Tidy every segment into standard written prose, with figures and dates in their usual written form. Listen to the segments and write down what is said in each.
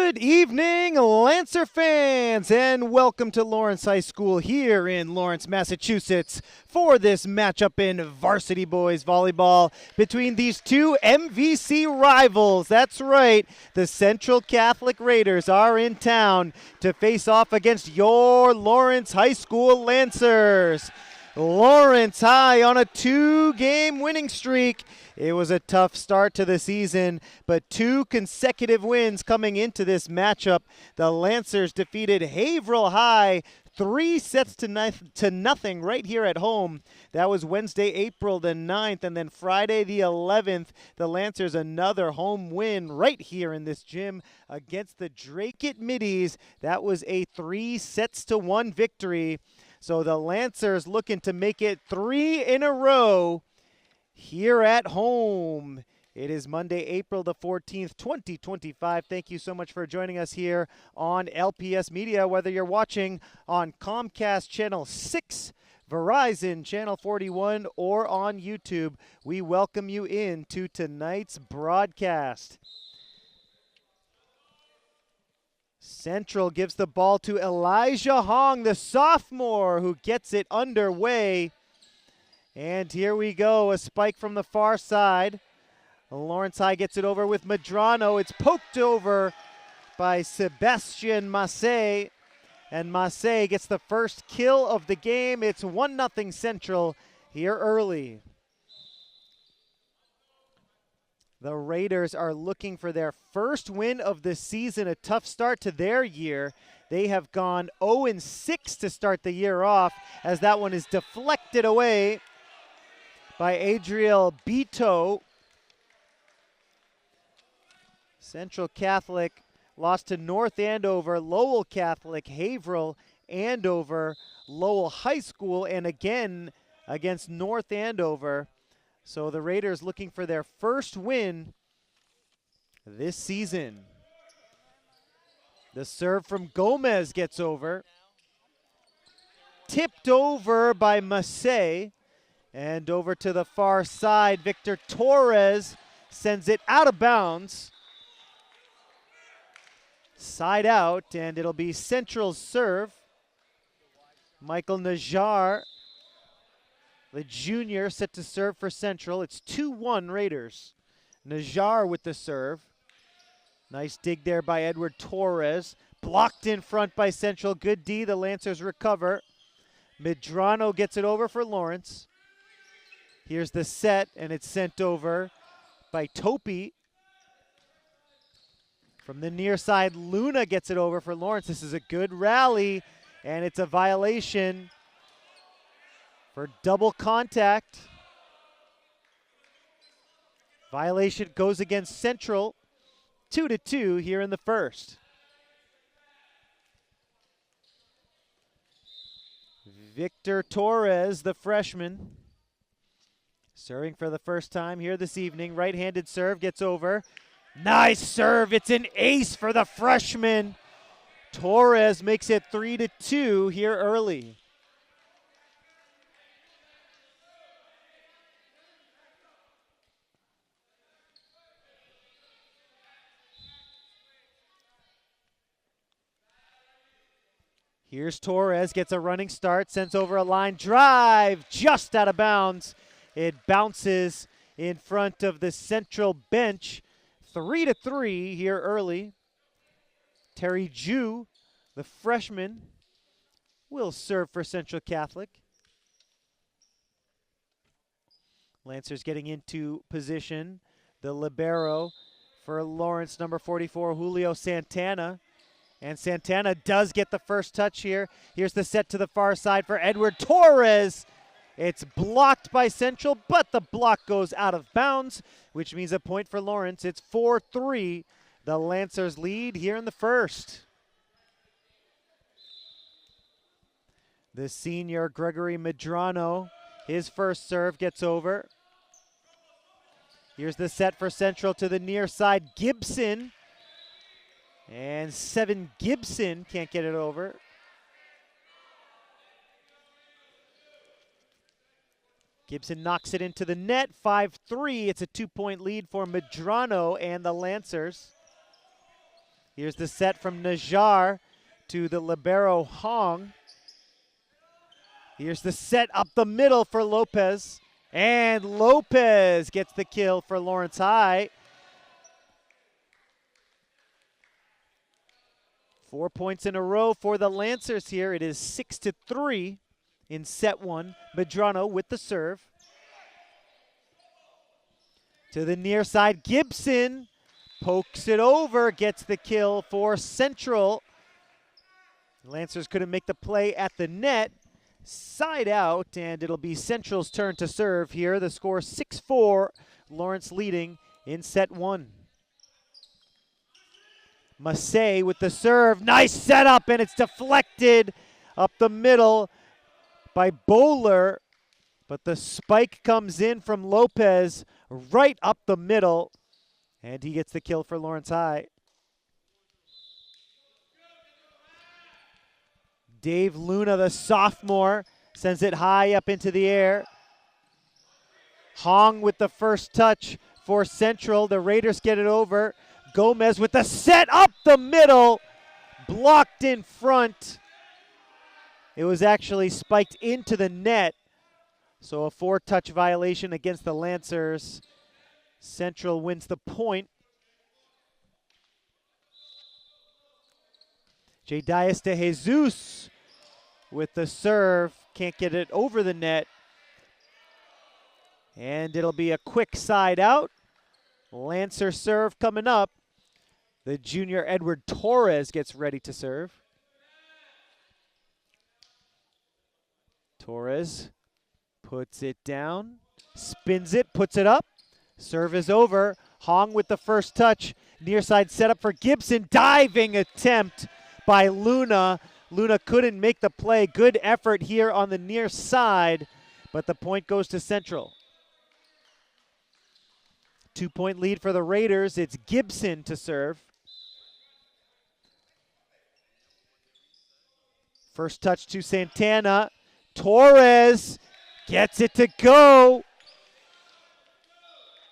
Good evening, Lancer fans, and welcome to Lawrence High School here in Lawrence, Massachusetts for this matchup in varsity boys volleyball between these two MVC rivals. That's right, the Central Catholic Raiders are in town to face off against your Lawrence High School Lancers. Lawrence High on a two-game winning streak. It was a tough start to the season, but two consecutive wins coming into this matchup. The Lancers defeated Haverhill High 3-0 right here at home. That was Wednesday, April the 9th, and then Friday the 11th, the Lancers another home win right here in this gym against the Dracut Middies. That was a 3-1 victory. So the Lancers looking to make it 3 in a row here at home. It is Monday, April the 14th, 2025. Thank you so much for joining us here on LPS Media, whether you're watching on Comcast Channel 6, Verizon Channel 41, or on YouTube. We welcome you into tonight's broadcast. Central gives the ball to Elijah Hong, the sophomore, who gets it underway. And here we go, a spike from the far side. Lawrence High gets it over with Medrano. It's poked over by Sebastian Massé. And Massé gets the first kill of the game. It's 1-0 Central here early. The Raiders are looking for their first win of the season, a tough start to their year. They have gone 0-6 to start the year off, as that one is deflected away by Adriel Beto. Central Catholic lost to North Andover, Lowell Catholic, Haverhill, Andover, Lowell High School, and again against North Andover. So the Raiders looking for their first win this season. The serve from Gomez gets over. Tipped over by Massé. And over to the far side, Victor Torres sends it out of bounds. Side out, and it'll be Central's serve. Michael Najjar, the junior, set to serve for Central. It's 2-1 Raiders. Najjar with the serve. Nice dig there by Edward Torres. Blocked in front by Central. Good D. The Lancers recover. Medrano gets it over for Lawrence. Here's the set, and it's sent over by Topi. From the near side, Luna gets it over for Lawrence. This is a good rally, and it's a violation for double contact. Violation goes against Central. 2-2 here in the first. Victor Torres, the freshman, serving for the first time here this evening. Right-handed serve gets over. Nice serve. It's an ace for the freshman. Torres makes it 3-2 here early. Here's Torres, gets a running start, sends over a line drive, just out of bounds. It bounces in front of the Central bench. 3-3 here early. Terry Jew, the freshman, will serve for Central Catholic. Lancers getting into position. The libero for Lawrence, number 44, Julio Santana. And Santana does get the first touch here. Here's the set to the far side for Edward Torres. It's blocked by Central, but the block goes out of bounds, which means a point for Lawrence. It's 4-3. The Lancers lead here in the first. The senior Gregory Medrano, his first serve gets over. Here's the set for Central to the near side, Gibson. And Seven Gibson can't get it over. Gibson knocks it into the net, 5-3. It's a 2-point lead for Medrano and the Lancers. Here's the set from Najjar to the libero Hong. Here's the set up the middle for Lopez. And Lopez gets the kill for Lawrence High. 4 points in a row for the Lancers here. It is 6-3 in set one. Medrano with the serve. To the near side, Gibson pokes it over, gets the kill for Central. Lancers couldn't make the play at the net. Side out, and it'll be Central's turn to serve here. The score 6-4, Lawrence leading in set one. Massey with the serve, nice setup, and it's deflected up the middle by Bowler, but the spike comes in from Lopez right up the middle, and he gets the kill for Lawrence High. Dave Luna, the sophomore, sends it high up into the air. Hong with the first touch for Central. The Raiders get it over. Gomez with the set up the middle. Blocked in front. It was actually spiked into the net. So a 4-touch violation against the Lancers. Central wins the point. J. Dias de Jesus with the serve. Can't get it over the net. And it'll be a quick side out. Lancer serve coming up. The junior Edward Torres gets ready to serve. Torres puts it down, spins it, puts it up. Serve is over. Hong with the first touch. Near side setup for Gibson. Diving attempt by Luna. Luna couldn't make the play. Good effort here on the near side, but the point goes to Central. 2-point lead for the Raiders. It's Gibson to serve. First touch to Santana. Torres gets it to go.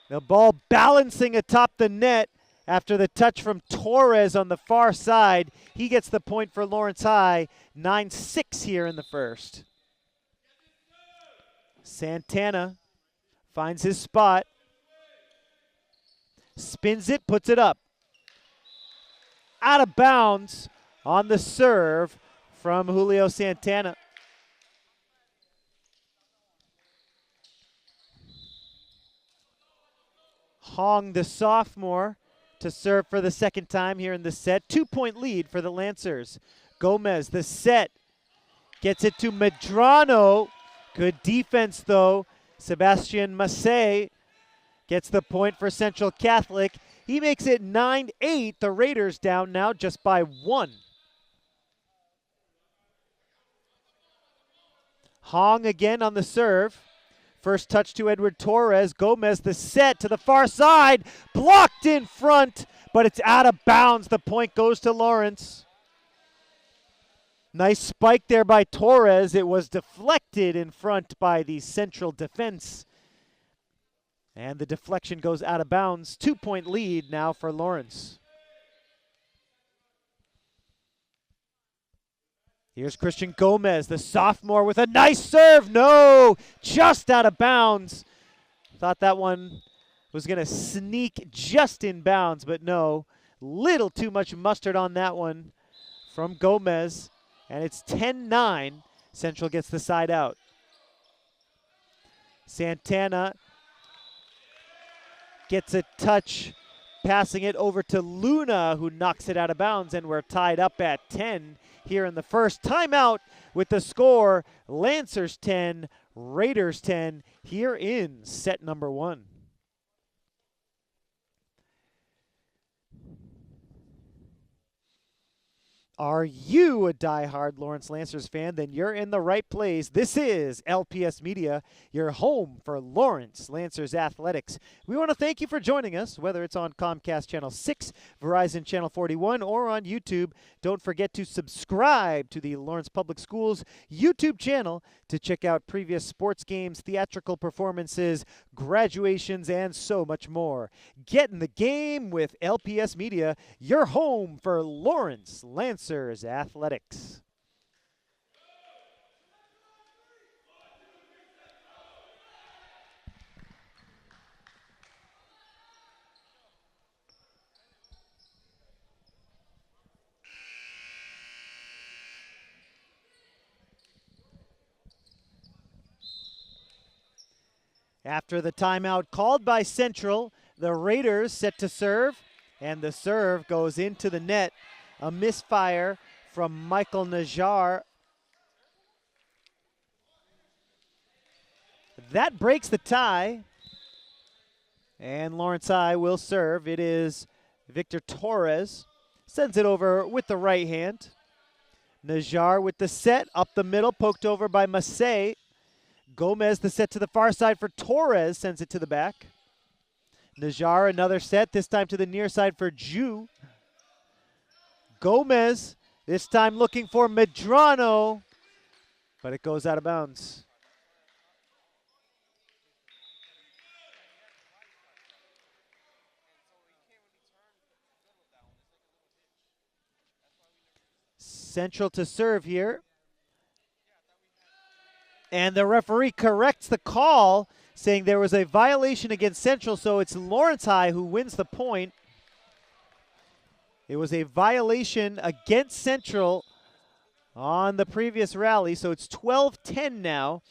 The ball balancing atop the net after the touch from Torres on the far side. He gets the point for Lawrence High. 9-6 here in the first. Santana finds his spot. Spins it, puts it up. Out of bounds on the serve from Julio Santana. Hong, the sophomore, to serve for the second time here in the set. 2-point lead for the Lancers. Gomez, the set, gets it to Medrano. Good defense, though. Sebastian Massey gets the point for Central Catholic. He makes it 9-8. The Raiders down now just by 1. Hong again on the serve. First touch to Edward Torres. Gomez the set to the far side. Blocked in front, but it's out of bounds. The point goes to Lawrence. Nice spike there by Torres. It was deflected in front by the Central defense. And the deflection goes out of bounds. 2-point lead now for Lawrence. Here's Christian Gomez, the sophomore, with a nice serve. No, just out of bounds. Thought that one was going to sneak just in bounds, but no. Little too much mustard on that one from Gomez. And it's 10-9. Central gets the side out. Santana gets a touch, passing it over to Luna, who knocks it out of bounds, and we're tied up at 10 here in the first. Timeout with the score, Lancers 10, Raiders 10, here in set number 1. Are you a diehard Lawrence Lancers fan? Then you're in the right place. This is LPS Media, your home for Lawrence Lancers athletics. We want to thank you for joining us, whether it's on Comcast Channel 6, Verizon Channel 41, or on YouTube. Don't forget to subscribe to the Lawrence Public Schools YouTube channel to check out previous sports games, theatrical performances, graduations, and so much more. Get in the game with LPS Media, your home for Lawrence Lancers athletics. After the timeout called by Central, the Raiders set to serve, and the serve goes into the net. A misfire from Michael Najjar. That breaks the tie, and Lawrence High will serve. It is Victor Torres. Sends it over with the right hand. Najjar with the set, up the middle, poked over by Massey. Gomez the set to the far side for Torres, sends it to the back. Najjar another set, this time to the near side for Ju. Gomez, this time looking for Medrano, but it goes out of bounds. Central to serve here. And the referee corrects the call, saying there was a violation against Central, so it's Lawrence High who wins the point. It was a violation against Central on the previous rally, so it's 12-10 now.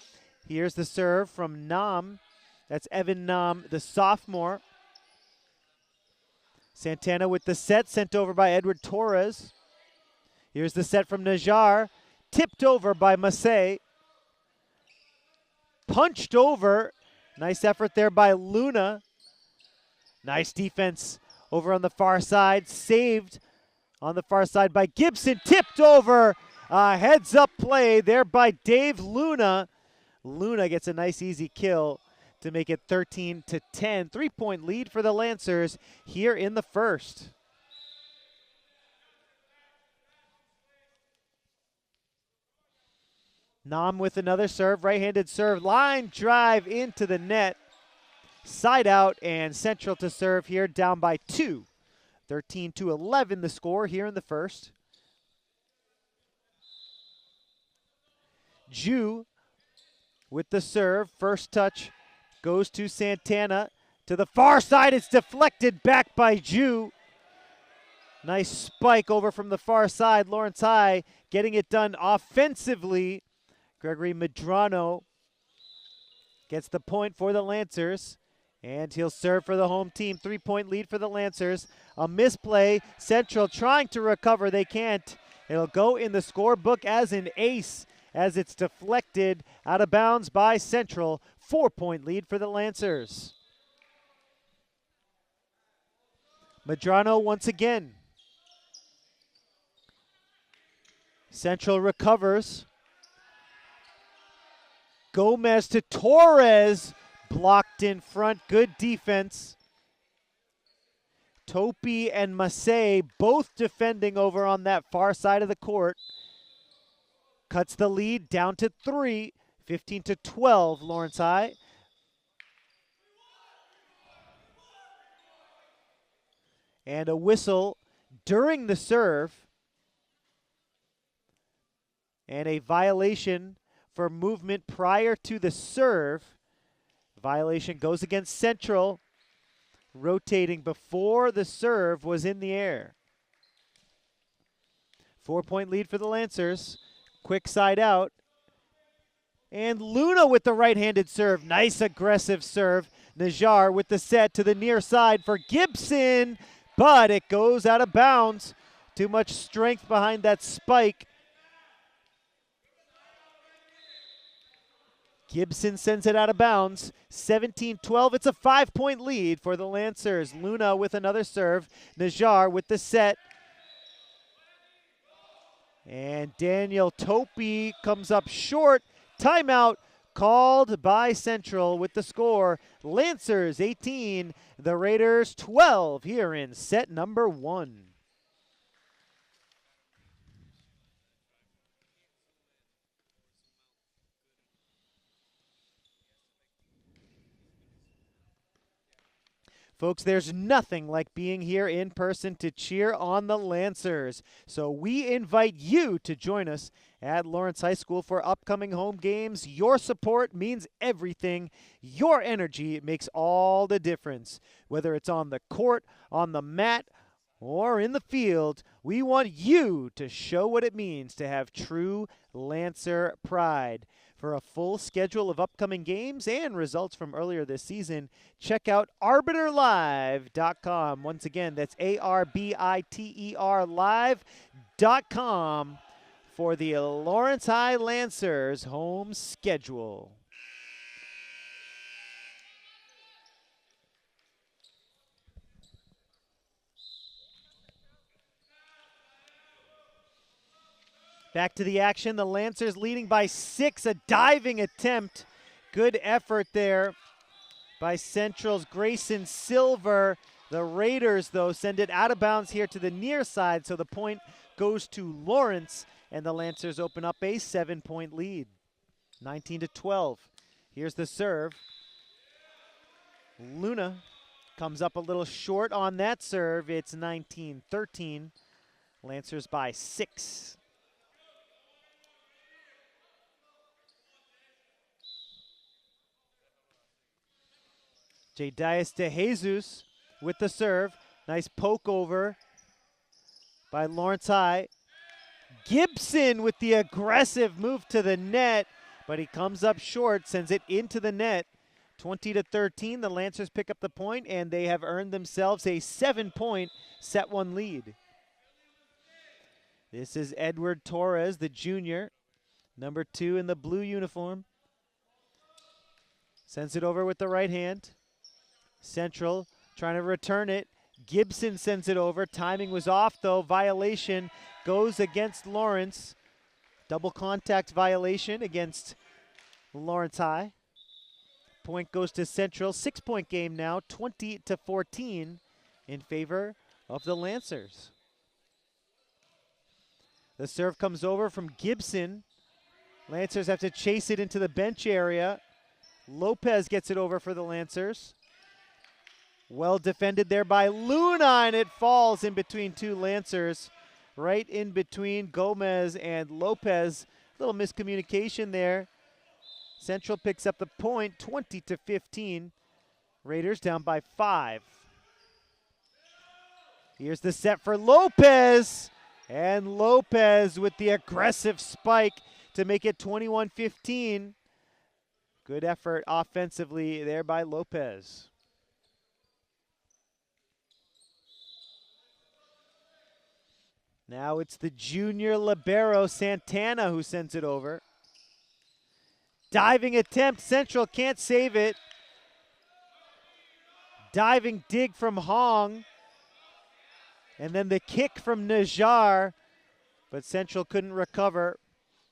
Here's the serve from Nam. That's Evan Nam, the sophomore. Santana with the set, sent over by Edward Torres. Here's the set from Najjar, tipped over by Massey. Punched over. Nice effort there by Luna. Nice defense over on the far side. Saved on the far side by Gibson. Tipped over. Heads-up play there by Dave Luna. Luna gets a nice easy kill to make it 13-10. 3-point lead for the Lancers here in the first. Nam with another serve, right-handed serve, line drive into the net. Side out, and Central to serve here, down by 2. 13-11 the score here in the first. Ju with the serve, first touch goes to Santana. To the far side, it's deflected back by Ju. Nice spike over from the far side. Lawrence High getting it done offensively. Gregory Medrano gets the point for the Lancers, and he'll serve for the home team. 3-point lead for the Lancers. A misplay. Central trying to recover. They can't. It'll go in the scorebook as an ace as it's deflected out of bounds by Central. 4-point lead for the Lancers. Medrano once again. Central recovers. Gomez to Torres, blocked in front, good defense. Topi and Massey both defending over on that far side of the court. Cuts the lead down to 3, 15-12 Lawrence High. And a whistle during the serve. And a violation for movement prior to the serve. Violation goes against Central, rotating before the serve was in the air. 4-point lead for the Lancers. Quick side out. And Luna with the right-handed serve. Nice aggressive serve. Najjar with the set to the near side for Gibson, but it goes out of bounds. Too much strength behind that spike. Gibson sends it out of bounds. 17-12. It's a 5-point lead for the Lancers. Luna with another serve. Najjar with the set. And Daniel Topi comes up short. Timeout called by Central with the score. Lancers 18, the Raiders 12 here in set number 1. Folks, there's nothing like being here in person to cheer on the Lancers. So we invite you to join us at Lawrence High School for upcoming home games. Your support means everything. Your energy makes all the difference. Whether it's on the court, on the mat, or in the field, we want you to show what it means to have true Lancer pride. For a full schedule of upcoming games and results from earlier this season, check out arbiterlive.com. Once again, that's ARBITER live.com for the Lawrence High Lancers home schedule. Back to the action. The Lancers leading by 6. A diving attempt. Good effort there by Central's Grayson Silver. The Raiders, though, send it out of bounds here to the near side, so the point goes to Lawrence, and the Lancers open up a 7-point lead. 19-12. Here's the serve. Luna comes up a little short on that serve. It's 19-13. Lancers by 6. Jadias De Jesus with the serve. Nice poke over by Lawrence High. Gibson with the aggressive move to the net, but he comes up short, sends it into the net. 20-13, the Lancers pick up the point, and they have earned themselves a 7-point set 1 lead. This is Edward Torres, the junior, number 2 in the blue uniform. Sends it over with the right hand. Central trying to return it. Gibson sends it over. Timing was off, though. Violation goes against Lawrence. Double contact violation against Lawrence High. Point goes to Central. 6-point game now, 20-14 in favor of the Lancers. The serve comes over from Gibson. Lancers have to chase it into the bench area. Lopez gets it over for the Lancers. Well defended there by Luna, and it falls in between 2 Lancers. Right in between Gomez and Lopez. Little miscommunication there. Central picks up the point, 20-15. Raiders down by 5. Here's the set for Lopez. And Lopez with the aggressive spike to make it 21-15. Good effort offensively there by Lopez. Now it's the junior libero, Santana, who sends it over. Diving attempt, Central can't save it. Diving dig from Hong. And then the kick from Najjar, but Central couldn't recover.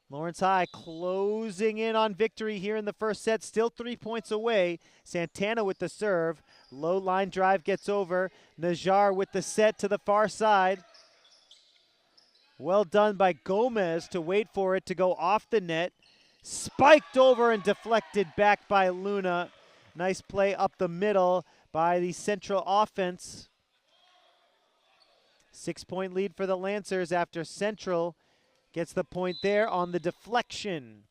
Lawrence High closing in on victory here in the first set, still 3 points away. Santana with the serve. Low line drive gets over. Najjar with the set to the far side. Well done by Gomez to wait for it to go off the net. Spiked over and deflected back by Luna. Nice play up the middle by the Central offense. 6-point lead for the Lancers after Central gets the point there on the deflection.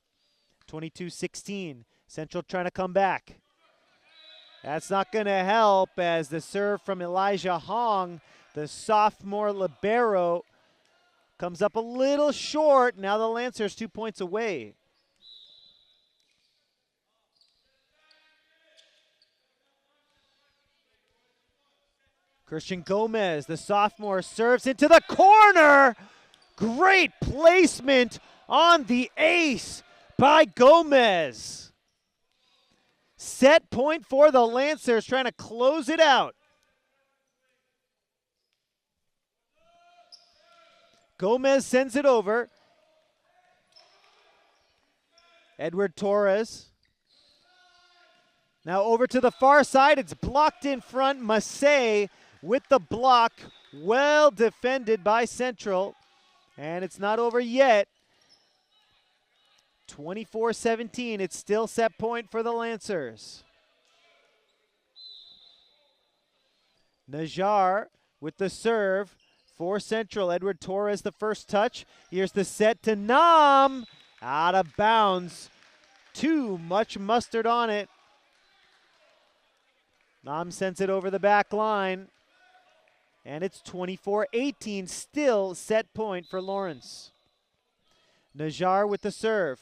22-16. Central trying to come back. That's not going to help as the serve from Elijah Hong, the sophomore libero, comes up a little short. Now the Lancers 2 points away. Christian Gomez, the sophomore, serves into the corner. Great placement on the ace by Gomez. Set point for the Lancers, trying to close it out. Gomez sends it over. Edward Torres. Now over to the far side. It's blocked in front. Massey with the block. Well defended by Central. And it's not over yet. 24-17. It's still set point for the Lancers. Najjar with the serve for Central. Edward Torres the first touch. Here's the set to Nam. Out of bounds. Too much mustard on it. Nam sends it over the back line. And it's 24-18. Still set point for Lawrence. Najjar with the serve.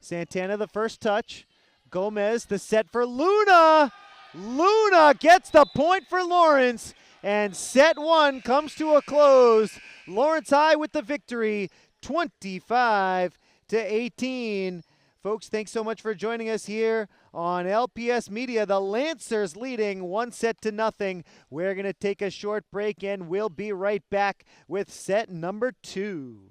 Santana the first touch. Gomez the set for Luna. Luna gets the point for Lawrence. And set one comes to a close. Lawrence High with the victory, 25-18. Folks, thanks so much for joining us here on LPS Media. The Lancers leading 1-0. We're going to take a short break and we'll be right back with set number 2.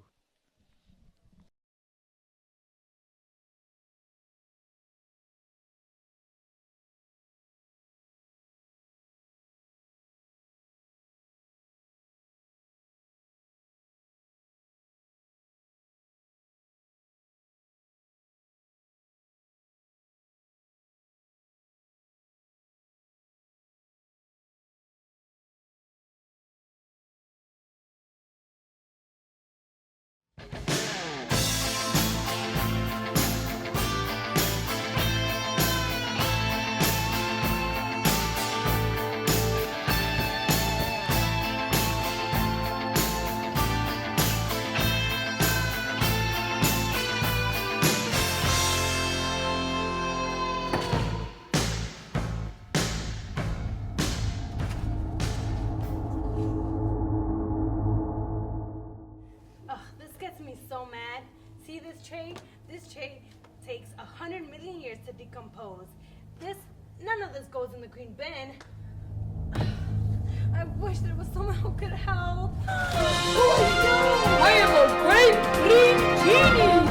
So mad. See this tray? This tray takes 100 million years to decompose. None of this goes in the green bin. I wish there was someone who could help. I am a great green genie!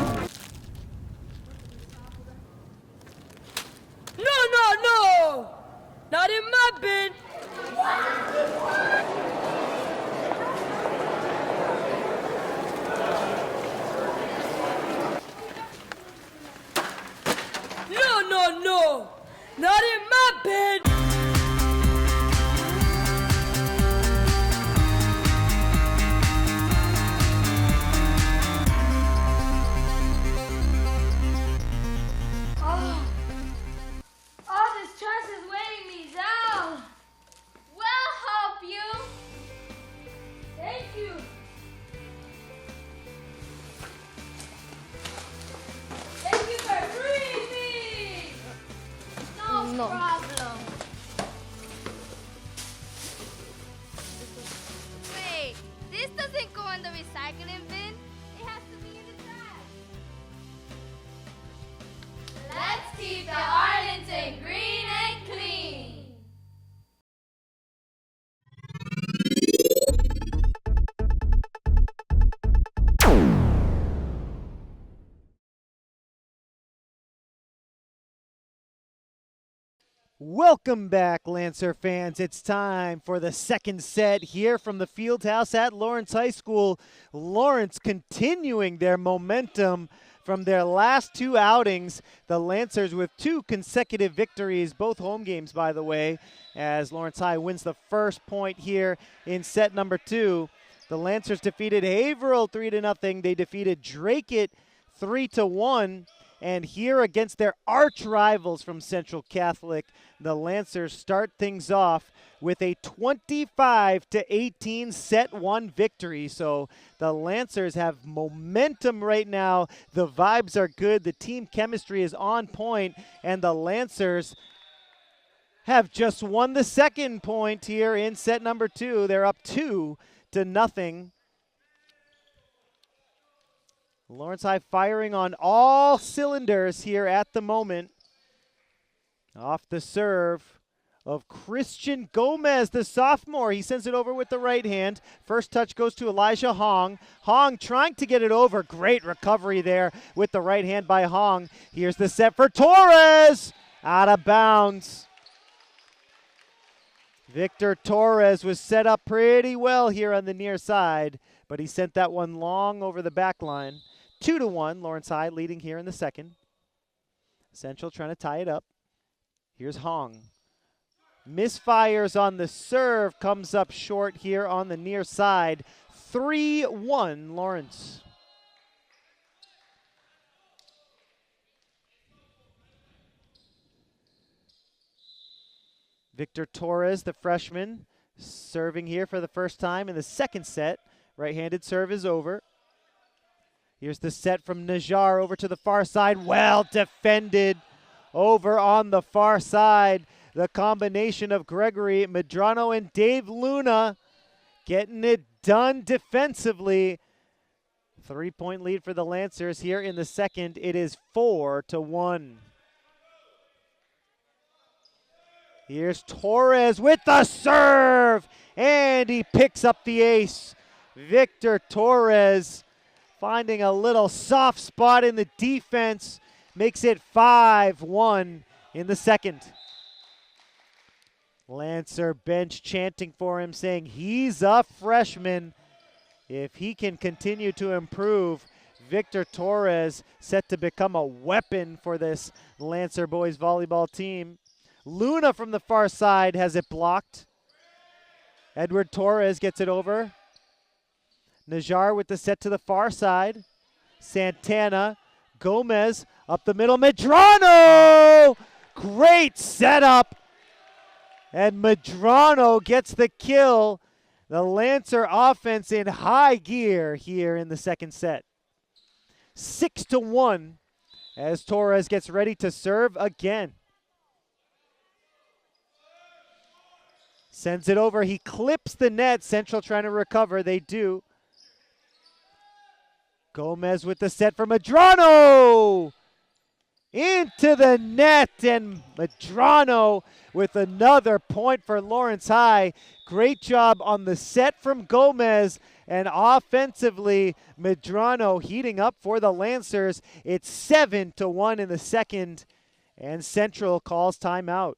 No! Not in my bin! No! Not in my bed! Oh, this stress is weighing me down. We'll help you. Thank you! Thank you for freeing me. No problem. Wait, this doesn't go in the recycling bin. It has to be in the trash. Let's keep the Arlington green and clean. Welcome back, Lancer fans. It's time for the second set here from the field house at Lawrence High School. Lawrence continuing their momentum from their last 2 outings. The Lancers with 2 consecutive victories, both home games, by the way, as Lawrence High wins the first point here in set number 2. The Lancers defeated Haverhill 3-0. They defeated Dracut 3-1. And here against their arch rivals from Central Catholic, the Lancers start things off with a 25-18 set 1 victory. So the Lancers have momentum right now. The vibes are good. The team chemistry is on point, and the Lancers have just won the second point here in set number 2. They're up 2-0. Lawrence High firing on all cylinders here at the moment. Off the serve of Christian Gomez, the sophomore. He sends it over with the right hand. First touch goes to Elijah Hong. Hong trying to get it over. Great recovery there with the right hand by Hong. Here's the set for Torres. Out of bounds. Victor Torres was set up pretty well here on the near side, but he sent that one long over the back line. 2-1, Lawrence High leading here in the second. Central trying to tie it up. Here's Hong. Misfires on the serve, comes up short here on the near side. 3-1 Lawrence. Victor Torres, the freshman, serving here for the first time in the second set. Right-handed serve is over. Here's the set from Najjar over to the far side. Well defended over on the far side. The combination of Gregory Medrano and Dave Luna getting it done defensively. 3-point lead for the Lancers here in the second. It is 4-1. Here's Torres with the serve, and he picks up the ace. Victor Torres finding a little soft spot in the defense, makes it 5-1 in the second. Lancer bench chanting for him, saying he's a freshman. If he can continue to improve, Victor Torres set to become a weapon for this Lancer boys volleyball team. Luna from the far side has it blocked. Edward Torres gets it over. Najjar with the set to the far side. Santana, Gomez up the middle. Medrano! Great setup. And Medrano gets the kill. The Lancer offense in high gear here in the second set. 6-1 as Torres gets ready to serve again. Sends it over. He clips the net. Central trying to recover. They do. Gomez with the set for Medrano. Into the net. And Medrano with another point for Lawrence High. Great job on the set from Gomez. And offensively, Medrano heating up for the Lancers. It's 7-1 in the second. And Central calls timeout.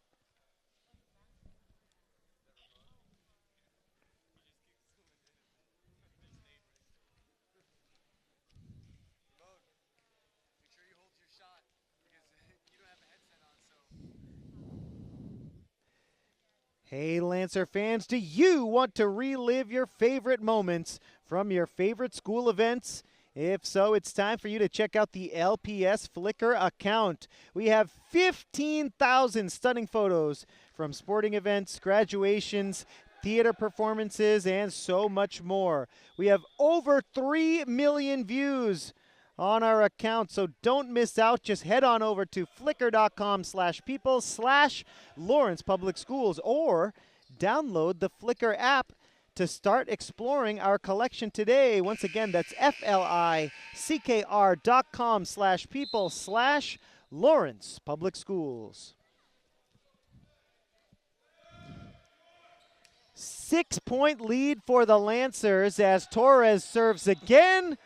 Hey Lancer fans, do you want to relive your favorite moments from your favorite school events? If so, it's time for you to check out the LPS Flickr account. We have 15,000 stunning photos from sporting events, graduations, theater performances, and so much more. We have over 3 million views on our account, so don't miss out. Just head on over to flickr.com/people/Lawrence Public Schools or download the Flickr app to start exploring our collection today. Once again, that's flickr.com/people/Lawrence Public Schools. 6-point lead for the Lancers as Torres serves again.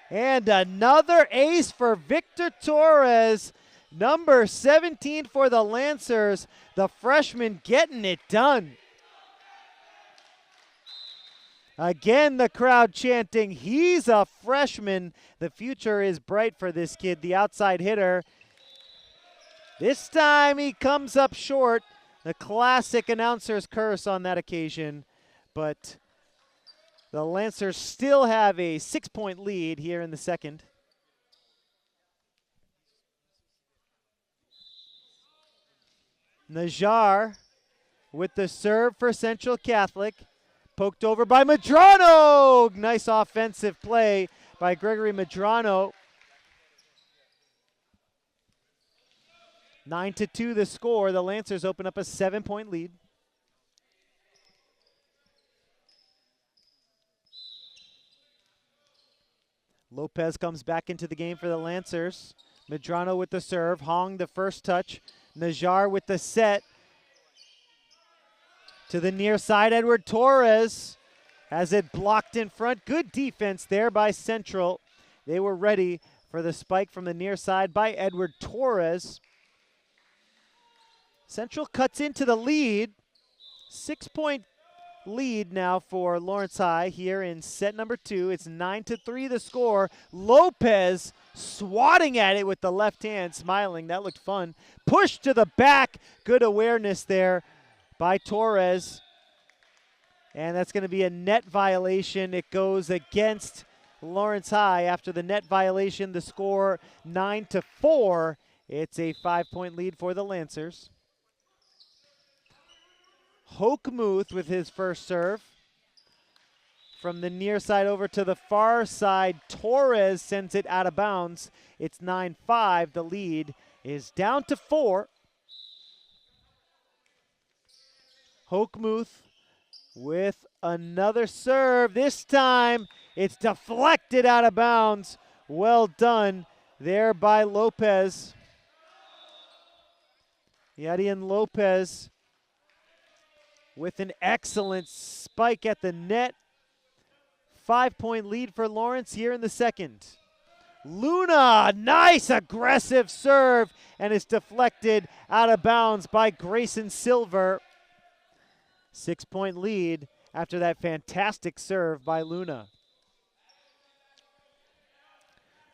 And another ace for Victor Torres, number 17 for the Lancers. The freshman getting it done. Again, the crowd chanting, he's a freshman. The future is bright for this kid, the outside hitter. This time he comes up short. The classic announcer's curse on that occasion. But the Lancers still have a 6-point lead here in the second. Najjar with the serve for Central Catholic. Poked over by Medrano. Nice offensive play by Gregory Medrano. 9-2 the score. The Lancers open up a 7-point lead. Lopez comes back into the game for the Lancers. Medrano with the serve. Hong the first touch. Najjar with the set. To the near side, Edward Torres has it blocked in front. Good defense there by Central. They were ready for the spike from the near side by Edward Torres. Central cuts into the lead. 6-point lead now for Lawrence High here in set number 2. It's 9-3 the score. Lopez swatting at it with the left hand, smiling. That looked fun. Push to the back. Good awareness there by Torres. And that's going to be a net violation. It goes against Lawrence High. After the net violation, the score 9-4. It's a 5-point lead for the Lancers. Hokemuth with his first serve. From the near side over to the far side, Torres sends it out of bounds. It's 9-5. The lead is down to 4. Hokemuth with another serve. This time it's deflected out of bounds. Well done there by Lopez. Yadian Lopez with an excellent spike at the net. 5-point lead for Lawrence here in the second. Luna, nice aggressive serve, and it's deflected out of bounds by Grayson Silver. 6-point lead after that fantastic serve by Luna.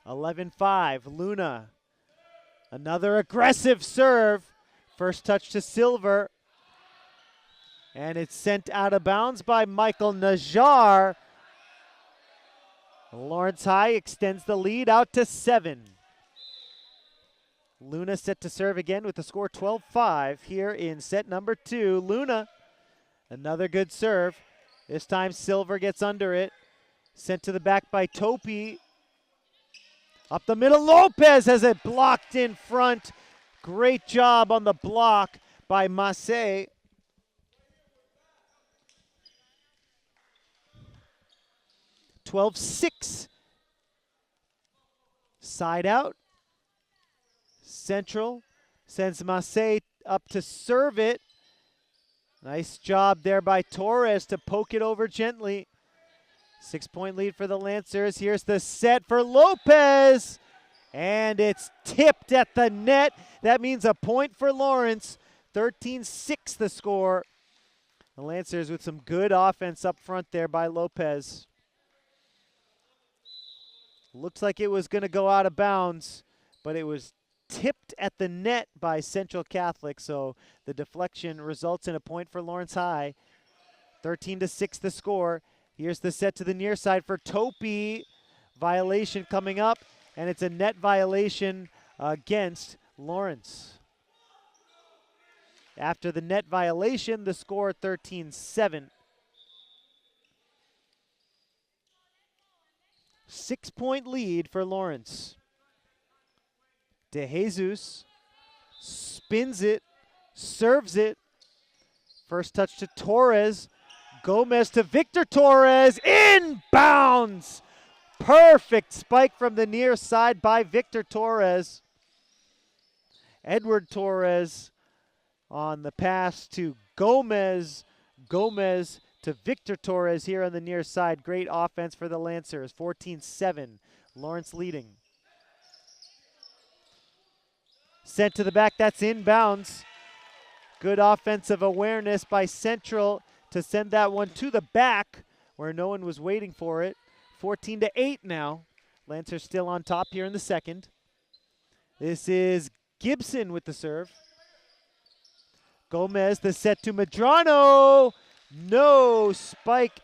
11-5, Luna. Another aggressive serve. First touch to Silver. And it's sent out of bounds by Michael Najjar. Lawrence High extends the lead out to 7. Luna set to serve again with the score 12-5 here in set number 2. Luna, another good serve. This time Silver gets under it. Sent to the back by Topi. Up the middle, Lopez has it blocked in front. Great job on the block by Massey. 12-6. Side out. Central sends Massey up to serve it. Nice job there by Torres to poke it over gently. 6-point lead for the Lancers. Here's the set for Lopez. And it's tipped at the net. That means a point for Lawrence. 13-6 the score. The Lancers with some good offense up front there by Lopez. Looks like it was going to go out of bounds, but it was tipped at the net by Central Catholic, so the deflection results in a point for Lawrence High. 13-6 the score. Here's the set to the near side for Topi. Violation coming up, and it's a net violation against Lawrence. After the net violation, the score 13-7. 6-point lead for Lawrence. De Jesus spins it, serves it. First touch to Torres. Gomez to Victor Torres, inbounds. Perfect spike from the near side by Victor Torres. Edward Torres on the pass to Gomez. Gomez to Victor Torres here on the near side. Great offense for the Lancers. 14-7. Lawrence leading. Sent to the back. That's inbounds. Good offensive awareness by Central to send that one to the back where no one was waiting for it. 14-8 now. Lancers still on top here in the second. This is Gibson with the serve. Gomez, the set to Medrano. No spike,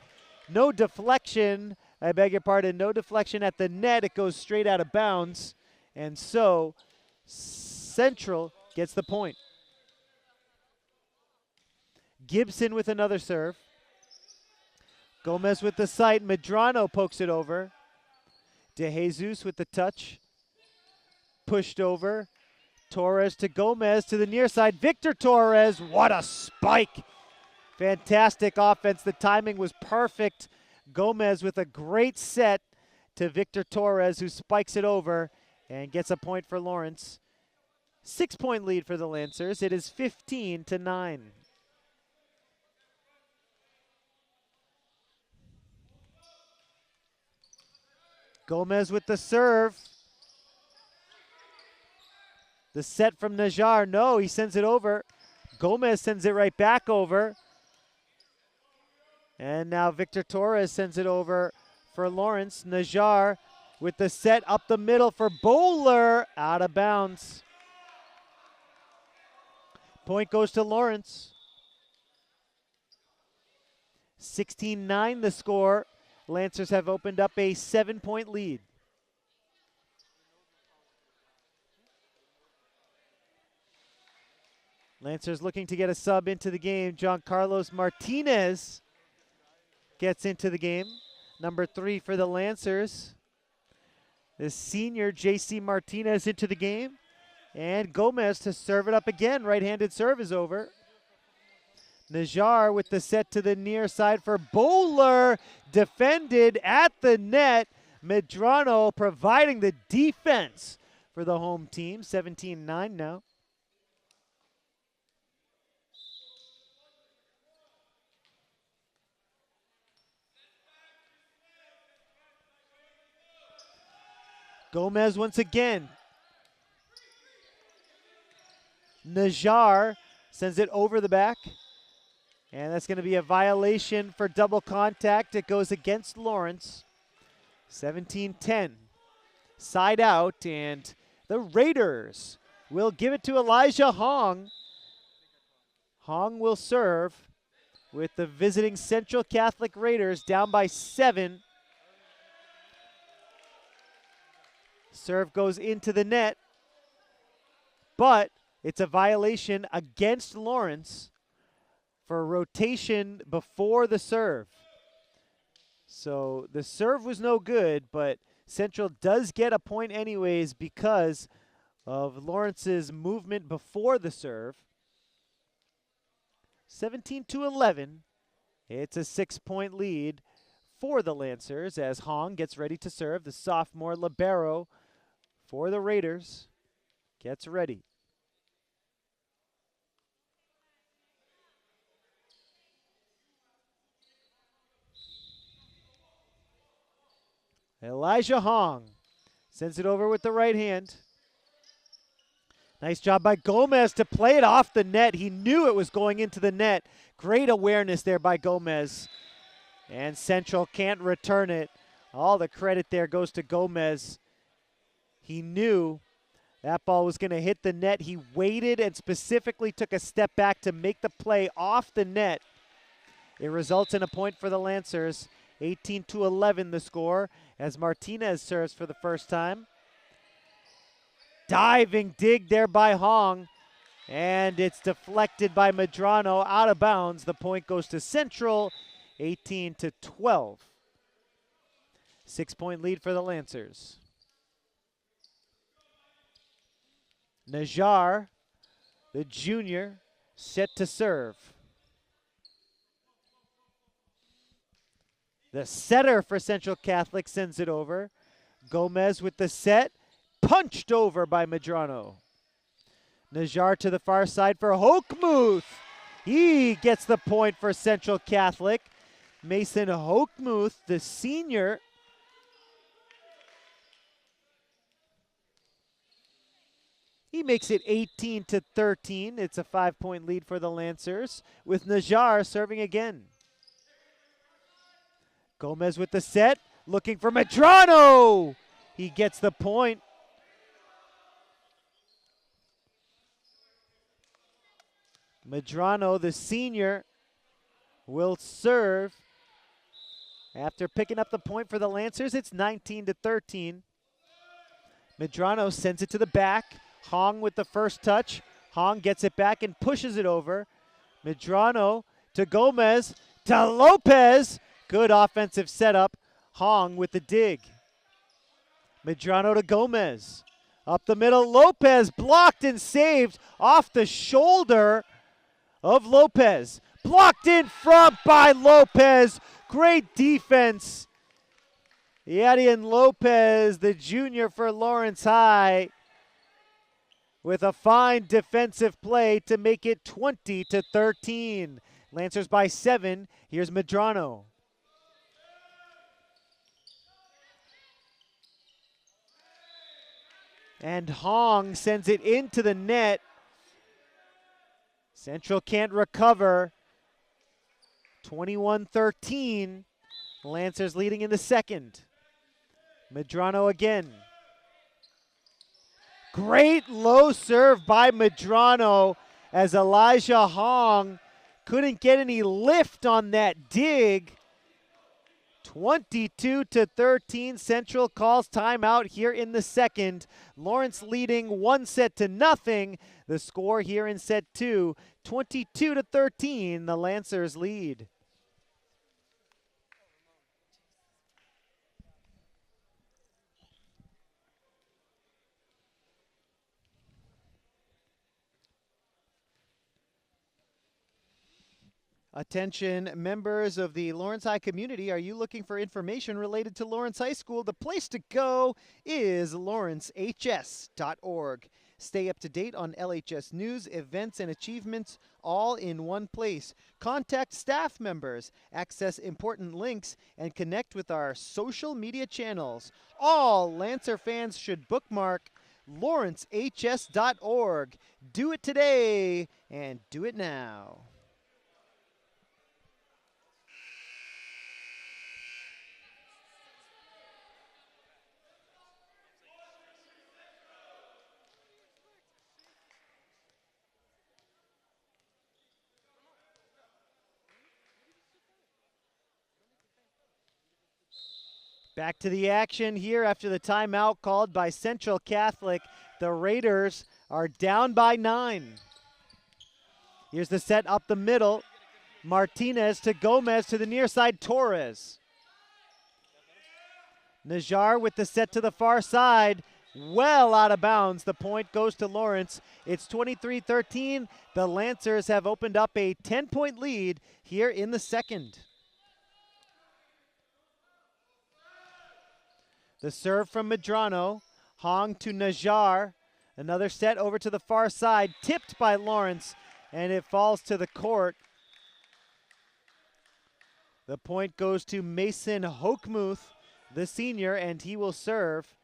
no deflection. I beg your pardon, no deflection at the net. It goes straight out of bounds. And so Central gets the point. Gibson with another serve. Gomez with the sight. Medrano pokes it over. De Jesus with the touch. Pushed over. Torres to Gomez to the near side. Victor Torres, what a spike. Fantastic offense. The timing was perfect. Gomez with a great set to Victor Torres, who spikes it over and gets a point for Lawrence. 6-point lead for the Lancers. It is 15-9. Gomez with the serve. The set from Najjar. No, he sends it over. Gomez sends it right back over. And now Victor Torres sends it over for Lawrence. Najjar with the set up the middle for Bowler. Out of bounds. Point goes to Lawrence. 16-9 the score. Lancers have opened up a 7-point lead. Lancers looking to get a sub into the game. Giancarlos Martinez gets into the game. Number 3 for the Lancers. The senior J.C. Martinez into the game. And Gomez to serve it up again. Right-handed serve is over. Najjar with the set to the near side for Bowler. Defended at the net. Medrano providing the defense for the home team. 17-9 now. Gomez once again. Najjar sends it over the back. And that's going to be a violation for double contact. It goes against Lawrence. 17-10. Side out, and the Raiders will give it to Elijah Hong. Hong will serve with the visiting Central Catholic Raiders down by 7. Serve goes into the net, but it's a violation against Lawrence for a rotation before the serve. So the serve was no good, but Central does get a point anyways because of Lawrence's movement before the serve. 17-11. It's a 6-point lead for the Lancers as Hong gets ready to serve. The sophomore libero for the Raiders gets ready. Elijah Hong sends it over with the right hand. Nice job by Gomez to play it off the net. He knew it was going into the net. Great awareness there by Gomez. And Central can't return it. All the credit there goes to Gomez. He knew that ball was going to hit the net. He waited and specifically took a step back to make the play off the net. It results in a point for the Lancers. 18-11 the score as Martinez serves for the first time. Diving dig there by Hong, and it's deflected by Medrano out of bounds. The point goes to Central, 18-12. 6-point lead for the Lancers. Najjar, the junior, set to serve. The setter for Central Catholic sends it over. Gomez with the set. Punched over by Medrano. Najjar to the far side for Hochmuth. He gets the point for Central Catholic. Mason Hochmuth, the senior. He makes it 18-13. It's a 5-point lead for the Lancers with Najjar serving again. Gomez with the set, looking for Medrano. He gets the point. Medrano, the senior, will serve. After picking up the point for the Lancers, it's 19-13. Medrano sends it to the back. Hong with the first touch. Hong gets it back and pushes it over. Medrano to Gomez, to Lopez. Good offensive setup. Hong with the dig. Medrano to Gomez. Up the middle, Lopez blocked and saved off the shoulder of Lopez. Blocked in front by Lopez. Great defense. Yadian Lopez, the junior for Lawrence High, with a fine defensive play to make it 20-13. Lancers by 7. Here's Medrano. And Hong sends it into the net. Central can't recover. 21-13. Lancers leading in the second. Medrano again. Great low serve by Medrano as Elijah Hong couldn't get any lift on that dig. 22-13, Central calls timeout here in the second. Lawrence leading 1-0. The score here in set 2, 22-13, the Lancers lead. Attention, members of the Lawrence High community. Are you looking for information related to Lawrence High School? The place to go is lawrencehs.org. Stay up to date on LHS news, events, and achievements all in one place. Contact staff members, access important links, and connect with our social media channels. All Lancer fans should bookmark lawrencehs.org. Do it today and do it now. Back to the action here after the timeout called by Central Catholic. The Raiders are down by 9. Here's the set up the middle. Martinez to Gomez to the near side, Torres. Najjar with the set to the far side. Well out of bounds. The point goes to Lawrence. It's 23-13. The Lancers have opened up a 10-point lead here in the second. The serve from Medrano. Hong to Najjar. Another set over to the far side. Tipped by Lawrence, and it falls to the court. The point goes to Mason Hochmuth, the senior, and he will serve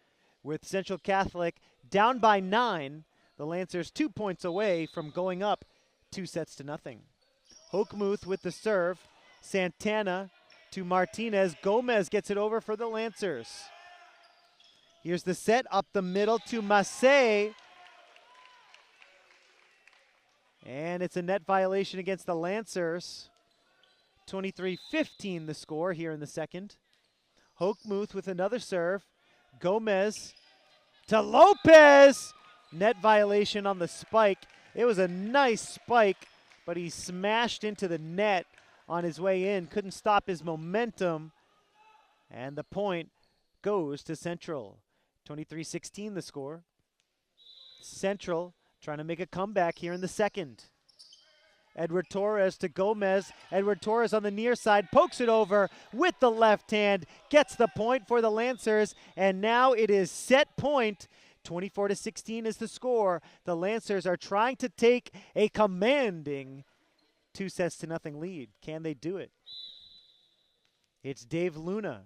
with Central Catholic down by 9. The Lancers 2 points away from going up 2-0. Hochmuth with the serve. Santana to Martinez. Gomez gets it over for the Lancers. Here's the set up the middle to Massey. And it's a net violation against the Lancers. 23-15 the score here in the second. Hochmuth with another serve. Gomez to Lopez. Net violation on the spike. It was a nice spike, but he smashed into the net on his way in. Couldn't stop his momentum. And the point goes to Central. 23-16 the score. Central trying to make a comeback here in the second. Edward Torres to Gomez. Edward Torres on the near side, pokes it over with the left hand, gets the point for the Lancers, and now it is set point. 24-16 is the score. The Lancers are trying to take a commanding 2-0 lead. Can they do it? It's Dave Luna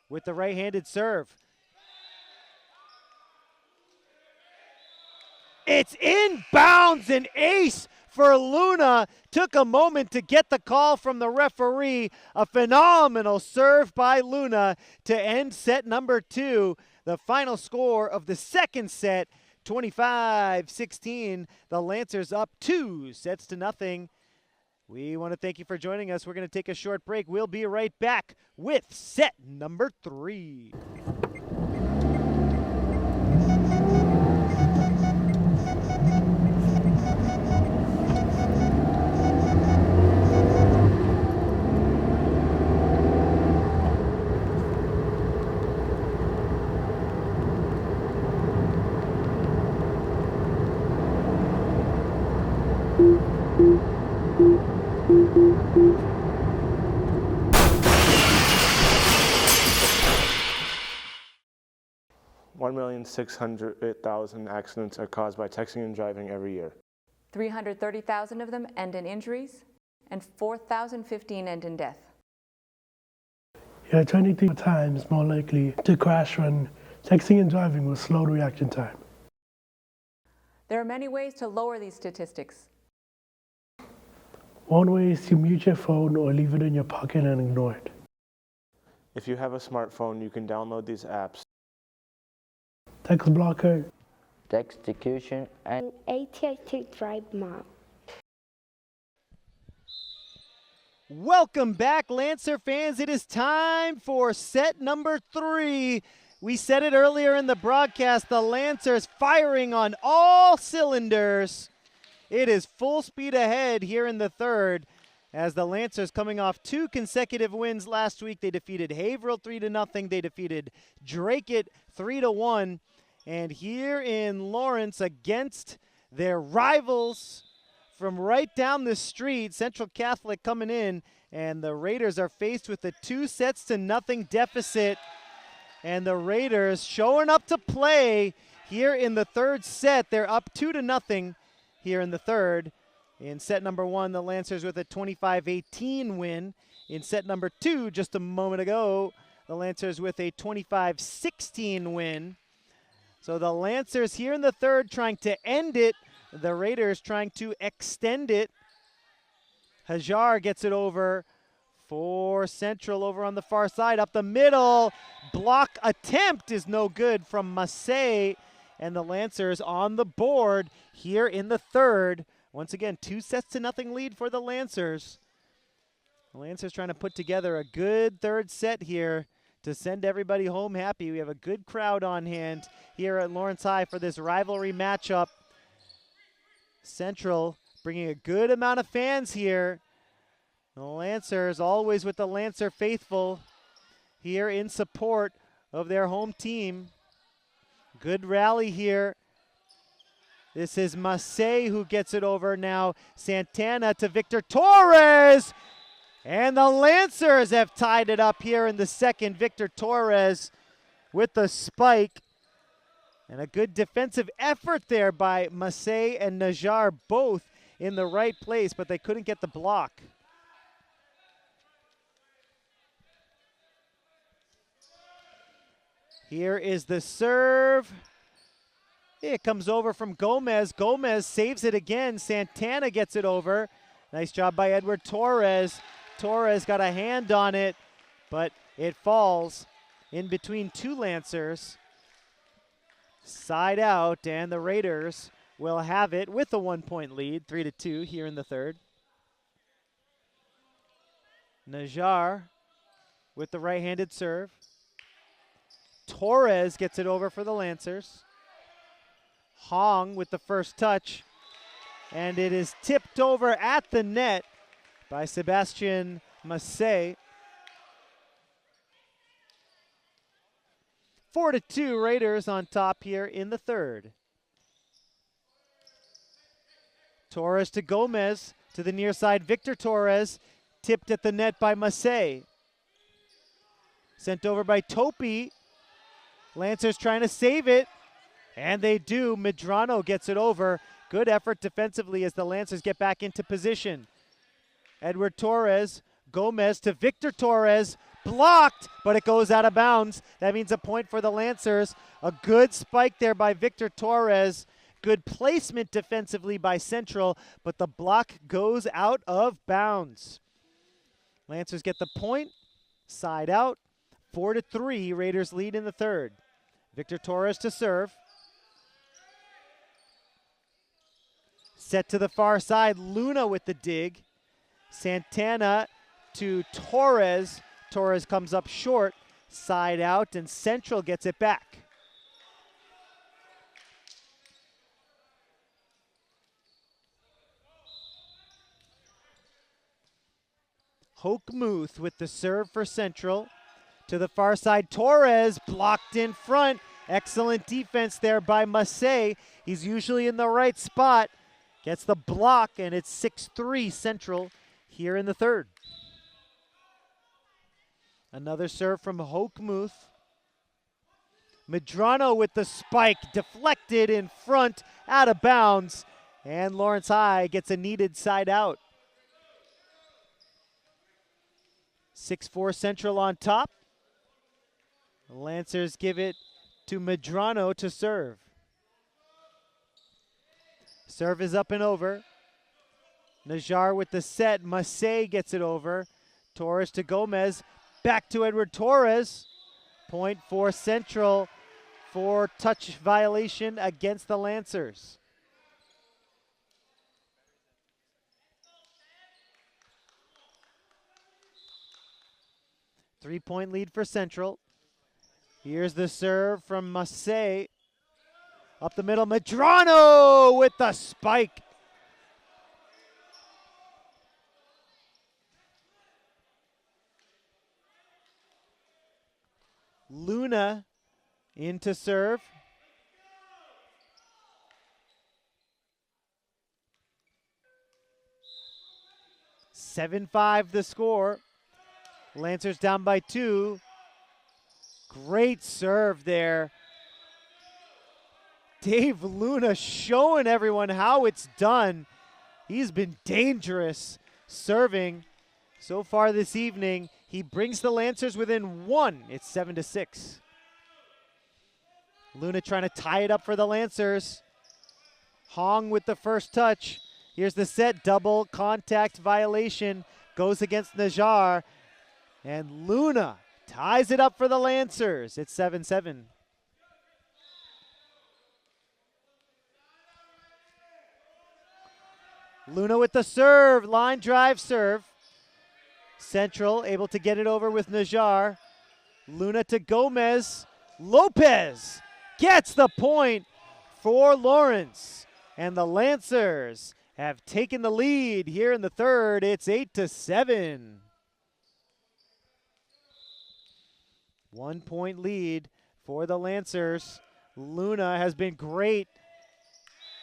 with the right-handed serve. It's inbounds, an ace for Luna. Took a moment to get the call from the referee. A phenomenal serve by Luna to end set number 2. The final score of the second set, 25-16. The Lancers up 2-0. We want to thank you for joining us. We're going to take a short break. We'll be right back with set number 3. $1,600,000 accidents are caused by texting and driving every year. 330,000 of them end in injuries, and 4,015 end in death. You're 23 times more likely to crash when texting and driving will slow the reaction time. There are many ways to lower these statistics. One way is to mute your phone or leave it in your pocket and ignore it. If you have a smartphone, you can download these apps. Text blocker, Execution and AT&T Drive Mom. Welcome back, Lancer fans. It is time for set number 3. We said it earlier in the broadcast, the Lancers firing on all cylinders. It is full speed ahead here in the third as the Lancers coming off 2 consecutive wins last week. They defeated Haverhill 3-0. They defeated Drake 3-1. And here in Lawrence against their rivals from right down the street, Central Catholic coming in, and the Raiders are faced with a 2-0 deficit. And the Raiders showing up to play here in the third set. They're up 2-0 here in the third. In set number 1, the Lancers with a 25-18 win. In set number 2, just a moment ago, the Lancers with a 25-16 win. So the Lancers here in the third trying to end it. The Raiders trying to extend it. Hajar gets it over for Central over on the far side. Up the middle. Block attempt is no good from Massey. And the Lancers on the board here in the third. Once again, 2-0 lead for the Lancers. The Lancers trying to put together a good third set here to send everybody home happy. We have a good crowd on hand here at Lawrence High for this rivalry matchup. Central bringing a good amount of fans here. The Lancers always with the Lancer faithful here in support of their home team. Good rally here. This is Massey who gets it over now. Santana to Victor Torres. And the Lancers have tied it up here in the second. Victor Torres with the spike. And a good defensive effort there by Massey and Najar, both in the right place, but they couldn't get the block. Here is the serve. It comes over from Gomez. Gomez saves it again. Santana gets it over. Nice job by Edward Torres. Torres got a hand on it, but it falls in between 2 Lancers. Side out, and the Raiders will have it with a 1-point lead, 3-2 here in the third. Najar with the right-handed serve. Torres gets it over for the Lancers. Hong with the first touch, and it is tipped over at the net by Sebastian Massey. 4-2 Raiders on top here in the third. Torres to Gomez to the near side. Victor Torres tipped at the net by Massey. Sent over by Topi. Lancers trying to save it, and they do. Medrano gets it over. Good effort defensively as the Lancers get back into position. Edward Torres, Gomez to Victor Torres. Blocked, but it goes out of bounds. That means a point for the Lancers. A good spike there by Victor Torres. Good placement defensively by Central, but the block goes out of bounds. Lancers get the point. Side out. 4-3. Raiders lead in the third. Victor Torres to serve. Set to the far side. Luna with the dig. Santana to Torres. Torres comes up short, side out, and Central gets it back. Hokemuth with the serve for Central. To the far side, Torres blocked in front. Excellent defense there by Massey. He's usually in the right spot. Gets the block, and it's 6-3 Central here in the third. Another serve from Hokemuth. Medrano with the spike, deflected in front, out of bounds, and Lawrence High gets a needed side out. 6-4 Central on top. The Lancers give it to Medrano to serve. Serve is up and over. Najar with the set. Massey gets it over. Torres to Gomez. Back to Edward Torres. Point for Central for touch violation against the Lancers. Three-point lead for Central. Here's the serve from Massey. Up the middle, Medrano with the spike. Luna into serve. (7-5) the score. Lancers down by 2. Great serve there. Dave Luna showing everyone how it's done. He's been dangerous serving so far this evening. He brings the Lancers within 1. It's 7-6. Luna trying to tie it up for the Lancers. Hong with the first touch. Here's the set. Double contact violation. Goes against Najar. And Luna ties it up for the Lancers. It's 7-7. Luna with the serve. Line drive serve. Central able to get it over with Najar. Luna to Gomez. Lopez gets the point for Lawrence. And the Lancers have taken the lead here in the third. It's 8-7. 1 point lead for the Lancers. Luna has been great.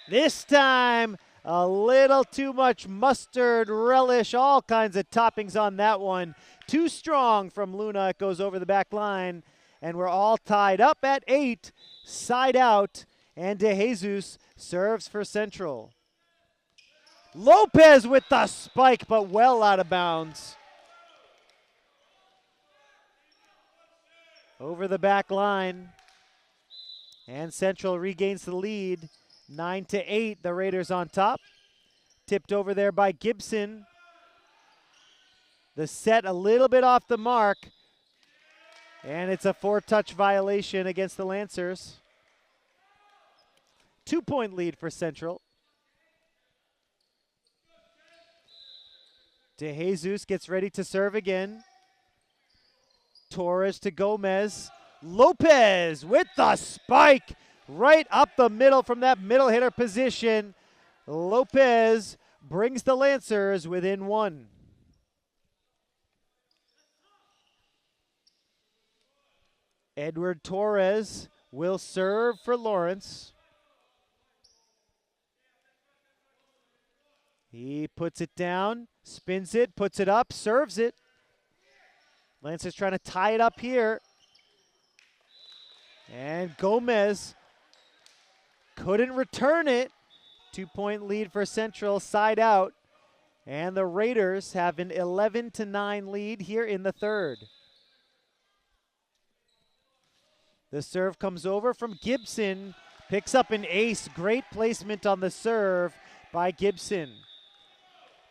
This time, a little too much mustard, relish, all kinds of toppings on that one. Too strong from Luna. It goes over the back line. And we're all tied up at 8. Side out. And De Jesus serves for Central. Lopez with the spike, but well out of bounds. Over the back line. And Central regains the lead. 9-8, the Raiders on top. Tipped over there by Gibson. The set a little bit off the mark. And it's a 4-touch violation against the Lancers. 2-point lead for Central. De Jesus gets ready to serve again. Torres to Gomez. Lopez with the spike right up the middle from that middle hitter position. Lopez brings the Lancers within 1. Edward Torres will serve for Lawrence. He puts it down, spins it, puts it up, serves it. Lancers trying to tie it up here. And Gomez couldn't return it. 2-point lead for Central, side out. And the Raiders have an 11-9 lead here in the third. The serve comes over from Gibson. Picks up an ace. Great placement on the serve by Gibson.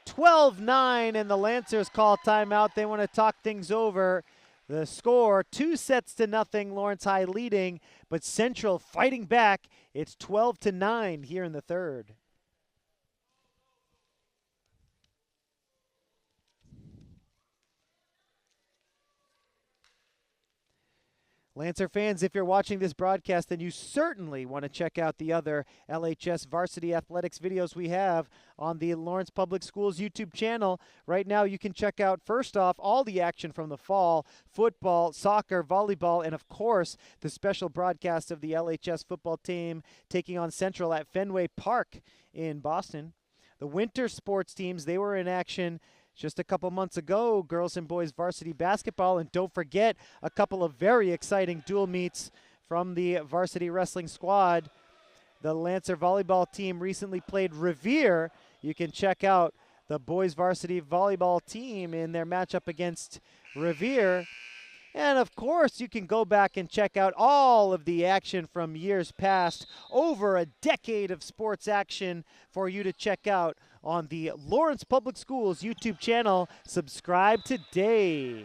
12-9, and the Lancers call timeout. They want to talk things over. The score, 2-0, Lawrence High leading, but Central fighting back. It's 12-9 here in the third. Lancer fans, if you're watching this broadcast, then you certainly want to check out the other LHS Varsity Athletics videos we have on the Lawrence Public Schools YouTube channel. Right now, you can check out, first off, all the action from the fall, football, soccer, volleyball, and, of course, the special broadcast of the LHS football team taking on Central at Fenway Park in Boston. The winter sports teams, they were in action just a couple months ago, girls and boys varsity basketball. And don't forget, a couple of very exciting dual meets from the varsity wrestling squad. The Lancer volleyball team recently played Revere. You can check out the boys varsity volleyball team in their matchup against Revere. And of course, you can go back and check out all of the action from years past. Over a decade of sports action for you to check out on the Lawrence Public Schools YouTube channel. Subscribe today.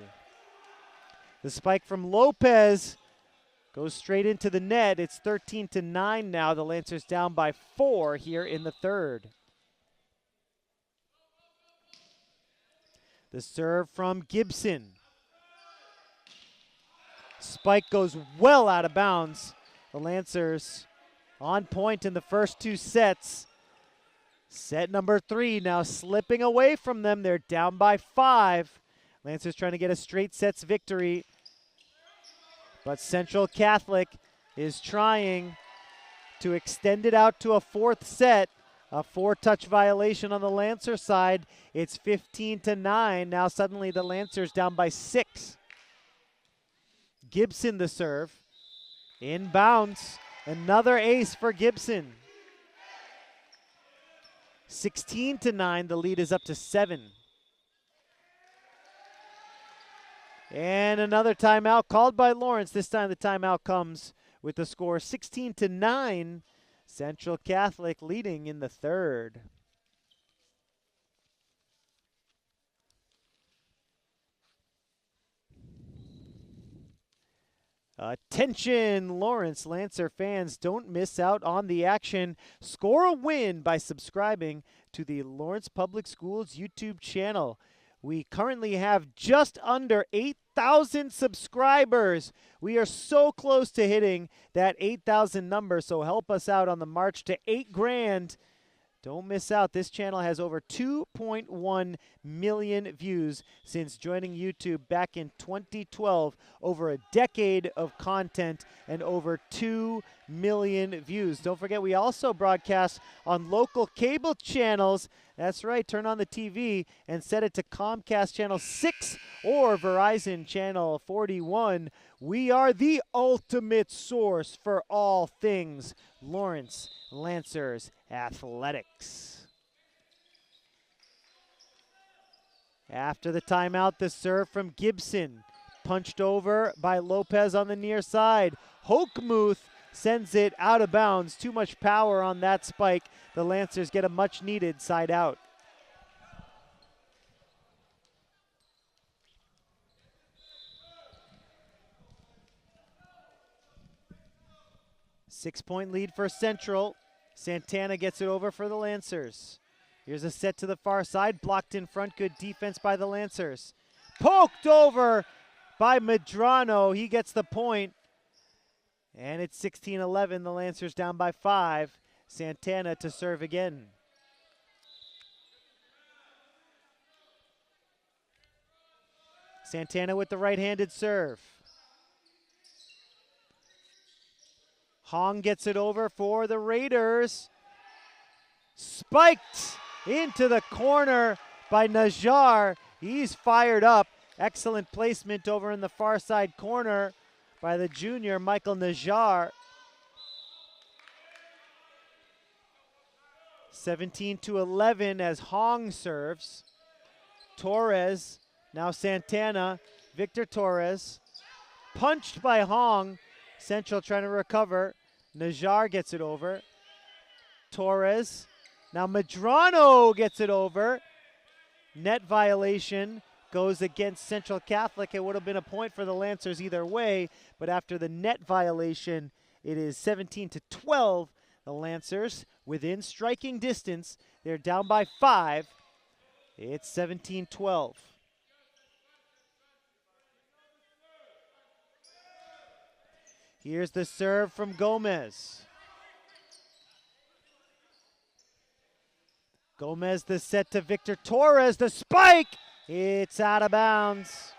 The spike from Lopez goes straight into the net. It's 13-9 now. The Lancers down by 4 here in the third. The serve from Gibson. Spike goes well out of bounds. The Lancers on point in the first 2 sets. Set number 3 now slipping away from them. They're down by 5. Lancers trying to get a straight sets victory. But Central Catholic is trying to extend it out to a 4th set. A 4-touch violation on the Lancer side. It's 15-9. Now suddenly the Lancers down by 6. Gibson the serve. Inbounds. Another ace for Gibson. 16-9. The lead is up to 7. And another timeout called by Lawrence. This time the timeout comes with the score 16-9. Central Catholic leading in the third. Attention, Lawrence Lancer fans, don't miss out on the action. Score a win by subscribing to the Lawrence Public Schools YouTube channel. We currently have just under 8,000 subscribers. We are so close to hitting that 8,000 number, so help us out on the march to 8 grand. Don't miss out. This channel has over 2.1 million views since joining YouTube back in 2012. Over a decade of content and over 2 million views. Don't forget, we also broadcast on local cable channels. That's right, turn on the TV and set it to Comcast Channel 6 or Verizon Channel 41. We are the ultimate source for all things Lawrence Lancers athletics. After the timeout, the serve from Gibson. Punched over by Lopez on the near side. Hochmuth sends it out of bounds. Too much power on that spike. The Lancers get a much needed side out. Six-point lead for Central. Santana gets it over for the Lancers. Here's a set to the far side. Blocked in front. Good defense by the Lancers. Poked over by Medrano. He gets the point. And it's 16-11. The Lancers down by 5. Santana to serve again. Santana with the right-handed serve. Hong gets it over for the Raiders. Spiked into the corner by Najjar. He's fired up. Excellent placement over in the far side corner by the junior, Michael Najjar. 17-11 as Hong serves. Torres, now Santana. Victor Torres. Punched by Hong. Central trying to recover. Najjar gets it over. Torres. Now Medrano gets it over. Net violation goes against Central Catholic. It would have been a point for the Lancers either way, but after the net violation, it is 17-12. The Lancers within striking distance. They're down by 5. It's 17-12. Here's the serve from Gomez. Gomez the set to Victor Torres. The spike! It's out of bounds.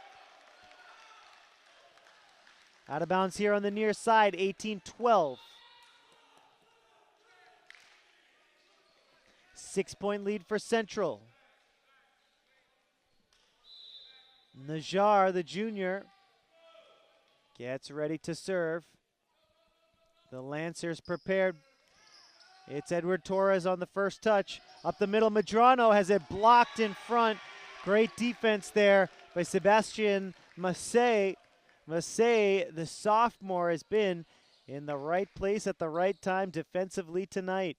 Out of bounds here on the near side, 18-12. 6-point lead for Central. Najjar, the junior, gets ready to serve. The Lancers prepared. It's Edward Torres on the first touch. Up the middle, Medrano has it blocked in front. Great defense there by Sebastian Massey. Massey, the sophomore, has been in the right place at the right time defensively tonight.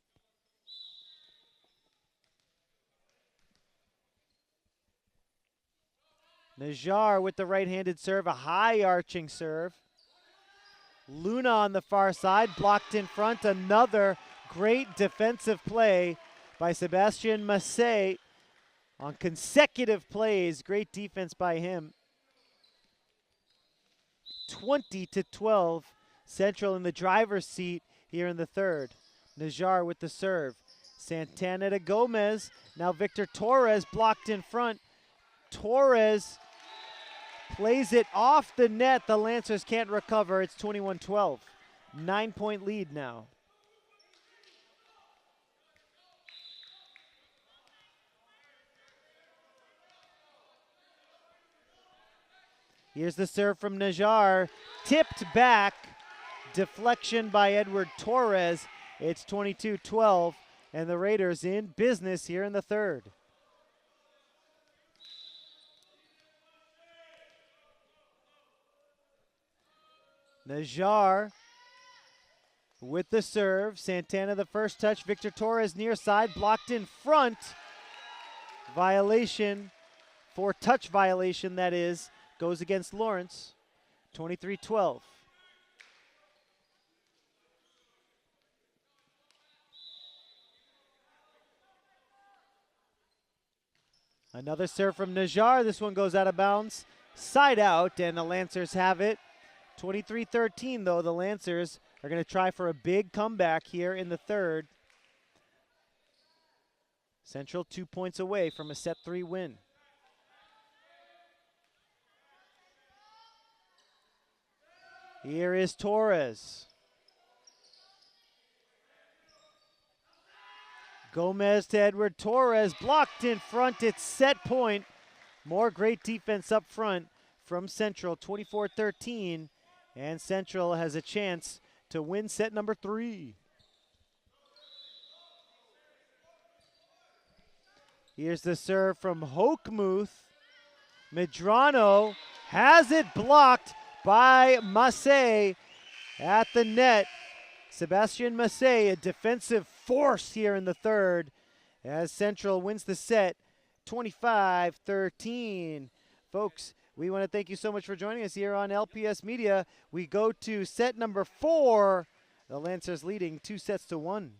Najjar with the right-handed serve, a high arching serve. Luna on the far side, blocked in front. Another great defensive play by Sebastian Massey on consecutive plays. Great defense by him. 20-12, Central in the driver's seat here in the third. Najjar with the serve. Santana to Gomez. Now Victor Torres blocked in front. Torres plays it off the net. The Lancers can't recover. It's 21-12. 9-point lead now. Here's the serve from Najjar. Tipped back. Deflection by Edward Torres. It's 22-12. And the Raiders in business here in the third. Najjar with the serve. Santana the first touch. Victor Torres near side. Blocked in front. Violation. For touch violation, that is. Goes against Lawrence. 23-12. Another serve from Najjar. This one goes out of bounds. Side out, and the Lancers have it. 23-13, though. The Lancers are going to try for a big comeback here in the third. Central 2 points away from a set 3 win. Here is Torres. Gomez to Edward Torres, blocked in front. It's set point. More great defense up front from Central, 24-13. And Central has a chance to win set number 3. Here's the serve from Hochmuth. Medrano has it blocked by Massey at the net. Sebastian Massey, a defensive force here in the third as Central wins the set 25-13. Folks, we want to thank you so much for joining us here on LPS Media. We go to set number 4. The Lancers leading 2-1.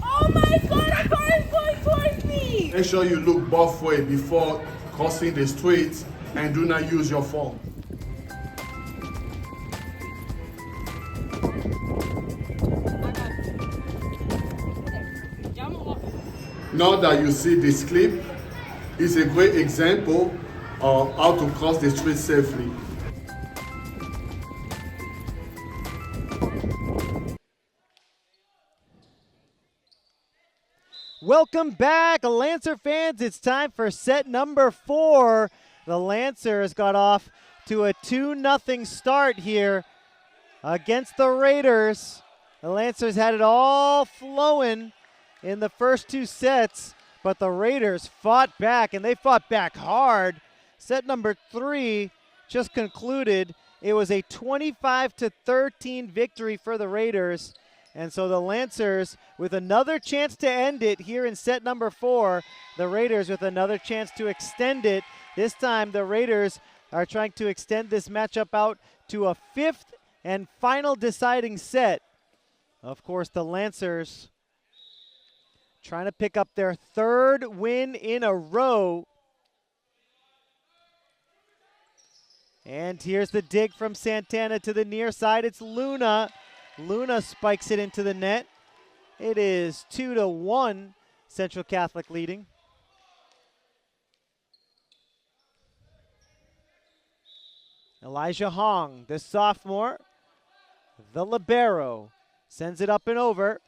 Oh my God, a car is going towards me! Make sure you look both way before crossing the street and do not use your phone. Now that you see this clip, it's a great example of how to cross the street safely. Welcome back, Lancer fans. It's time for set number 4. The Lancers got off to a 2-0 start here against the Raiders. The Lancers had it all flowing in the first 2 sets, but the Raiders fought back, and they fought back hard. Set number 3 just concluded. It was a 25-13 victory for the Raiders. And so the Lancers with another chance to end it here in set number 4. The Raiders with another chance to extend it. This time the Raiders are trying to extend this matchup out to a 5th and final deciding set. Of course, the Lancers trying to pick up their 3rd win in a row. And here's the dig from Santana to the near side. It's Luna. Luna spikes it into the net. It is 2-1, Central Catholic leading. Elijah Hong, the sophomore, the libero, sends it up and over.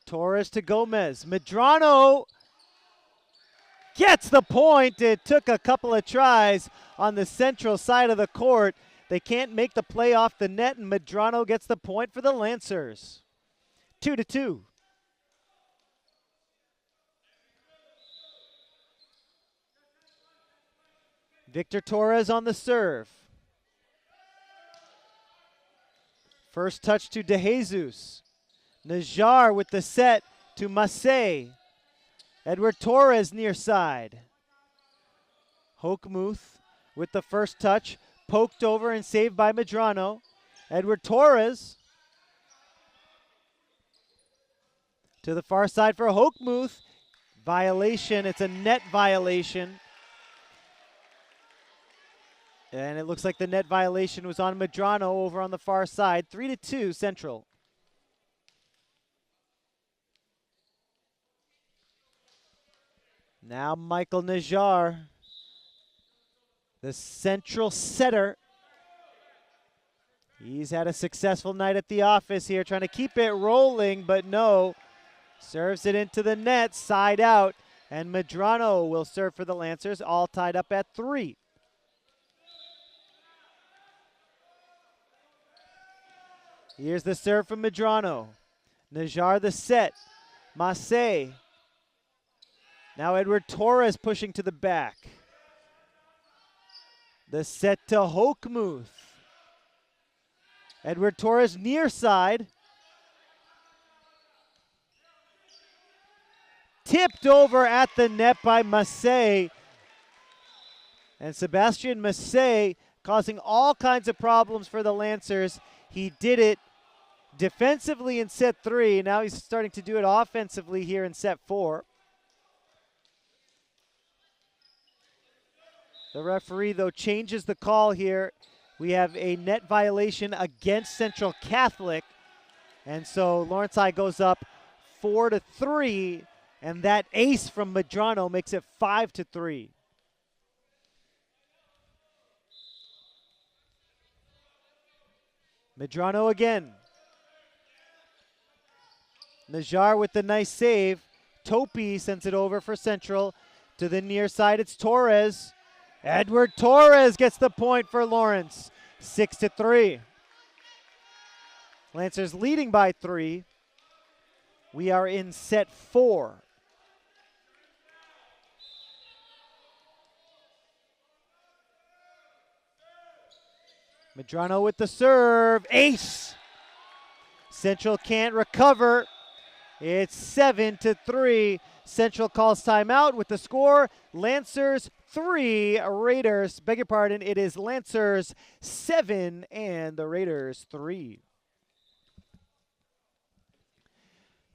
Torres to Gomez. Medrano gets the point. It took a couple of tries on the Central side of the court. They can't make the play off the net, and Medrano gets the point for the Lancers. 2-2. Victor Torres on the serve. First touch to De Jesus. Najar with the set to Massey. Edward Torres near side. Hochmuth with the first touch. Poked over and saved by Medrano. Edward Torres to the far side for Hochmuth. Violation. It's a net violation. And it looks like the net violation was on Medrano over on the far side. 3-2 Central. Now Michael Najar, the Central setter. He's had a successful night at the office here, trying to keep it rolling, but no. Serves it into the net, side out, and Medrano will serve for the Lancers, all tied up at 3. Here's the serve from Medrano. Najar the set. Massey. Now Edward Torres pushing to the back. The set to Hochmuth. Edward Torres near side. Tipped over at the net by Massey. And Sebastian Massey causing all kinds of problems for the Lancers. He did it defensively in set 3. Now he's starting to do it offensively here in set 4. The referee, though, changes the call here. We have a net violation against Central Catholic. And so Lawrence High goes up 4-3. And that ace from Medrano makes it 5-3. Medrano again. Najar with the nice save. Topi sends it over for Central. To the near side, it's Torres. Edward Torres gets the point for Lawrence. 6-3. Lancers leading by 3. We are in set 4. Medrano with the serve. Ace! Central can't recover. It's 7-3. Central calls timeout with the score. Lancers 3, Raiders, beg your pardon, it is Lancers 7 and the Raiders 3.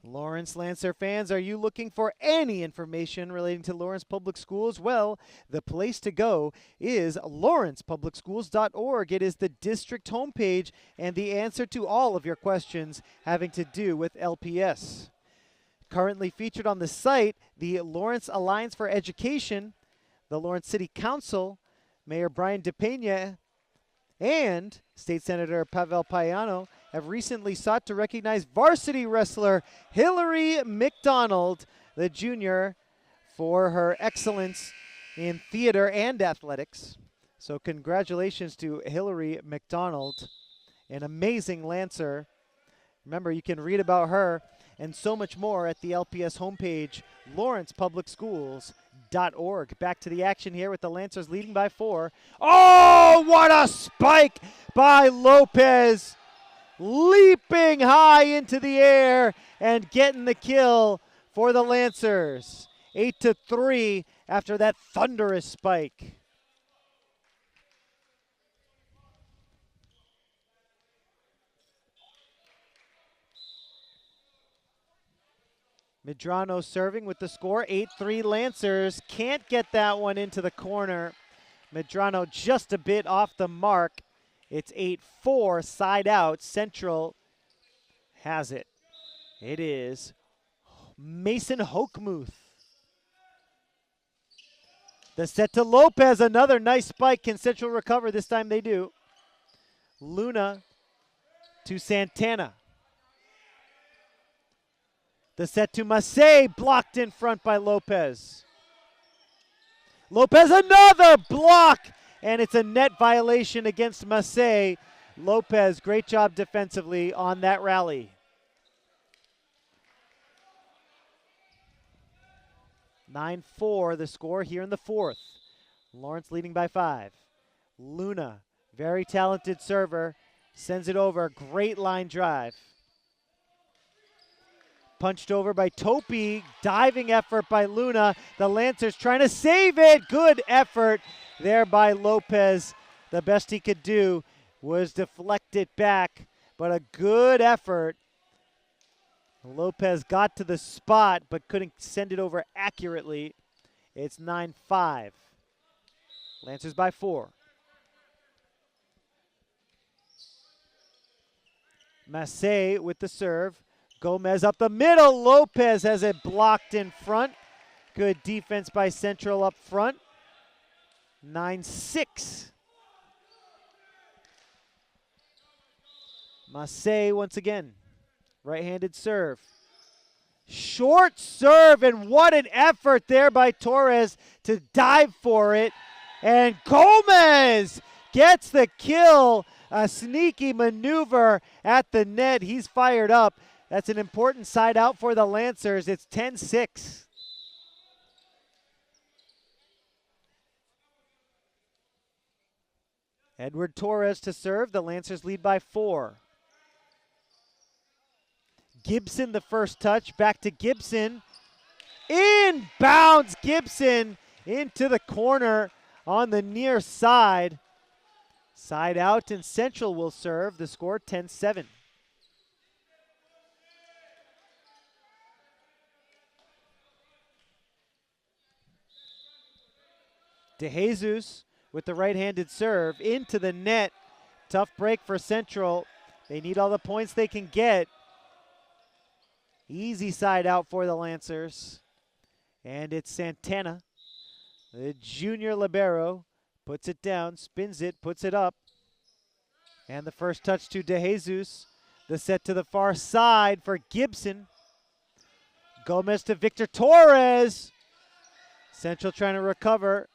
Lawrence Lancer fans, are you looking for any information relating to Lawrence Public Schools? Well, the place to go is lawrencepublicschools.org. It is the district homepage and the answer to all of your questions having to do with LPS. Currently featured on the site, the Lawrence Alliance for Education, the Lawrence City Council, Mayor Brian DePena, and State Senator Pavel Payano have recently sought to recognize varsity wrestler Hillary McDonald, the junior, for her excellence in theater and athletics. So congratulations to Hillary McDonald, an amazing Lancer. Remember, you can read about her and so much more at the LPS homepage, lawrencepublicschools.org. Back to the action here with the Lancers leading by 4. Oh, what a spike by Lopez! Leaping high into the air and getting the kill for the Lancers. 8-3 after that thunderous spike. Medrano serving with the score, 8-3 Lancers. Can't get that one into the corner. Medrano just a bit off the mark. It's 8-4, side out. Central has it. It is Mason Hochmuth. The set to Lopez, another nice spike. Can Central recover? This time they do. Luna to Santana. The set to Massey, blocked in front by Lopez. Lopez, another block, and it's a net violation against Massey. Lopez, great job defensively on that rally. 9-4 the score here in the 4th. Lawrence leading by 5. Luna, very talented server, sends it over. Great line drive. Punched over by Topi. Diving effort by Luna. The Lancers trying to save it. Good effort there by Lopez. The best he could do was deflect it back, but a good effort. Lopez got to the spot but couldn't send it over accurately. It's 9-5. Lancers by 4. Massey with the serve. Gomez up the middle. Lopez has it blocked in front. Good defense by Central up front. 9-6. Massey once again. Right-handed serve. Short serve, and what an effort there by Torres to dive for it. And Gomez gets the kill. A sneaky maneuver at the net. He's fired up. That's an important side out for the Lancers. It's 10-6. Edward Torres to serve. The Lancers lead by 4. Gibson the first touch. Back to Gibson. Inbounds Gibson into the corner on the near side. Side out, and Central will serve. The score 10-7. DeJesus with the right-handed serve into the net. Tough break for Central. They need all the points they can get. Easy side out for the Lancers. And it's Santana, the junior libero. Puts it down, spins it, puts it up. And the first touch to DeJesus. The set to the far side for Gibson. Gomez to Victor Torres. Central trying to recover.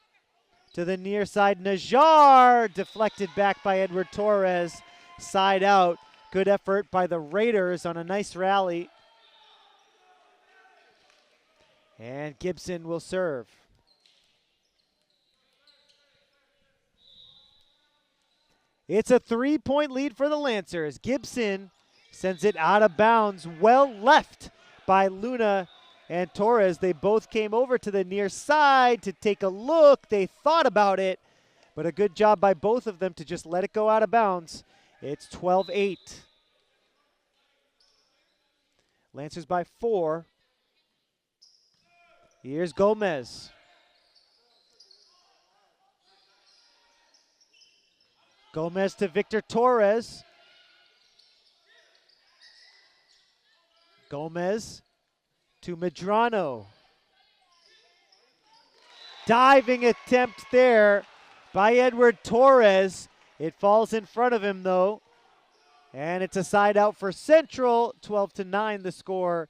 To the near side, Najjar. Deflected back by Edward Torres. Side out. Good effort by the Raiders on a nice rally. And Gibson will serve. It's a 3-point lead for the Lancers. Gibson sends it out of bounds. Well left by Luna and Torres. They both came over to the near side to take a look. They thought about it, but a good job by both of them to just let it go out of bounds. It's 12-8. Lancers by 4. Here's Gomez. Gomez to Victor Torres. Gomez to Medrano. Diving attempt there by Edward Torres. It falls in front of him though. And it's a side out for Central. 12-9 the score.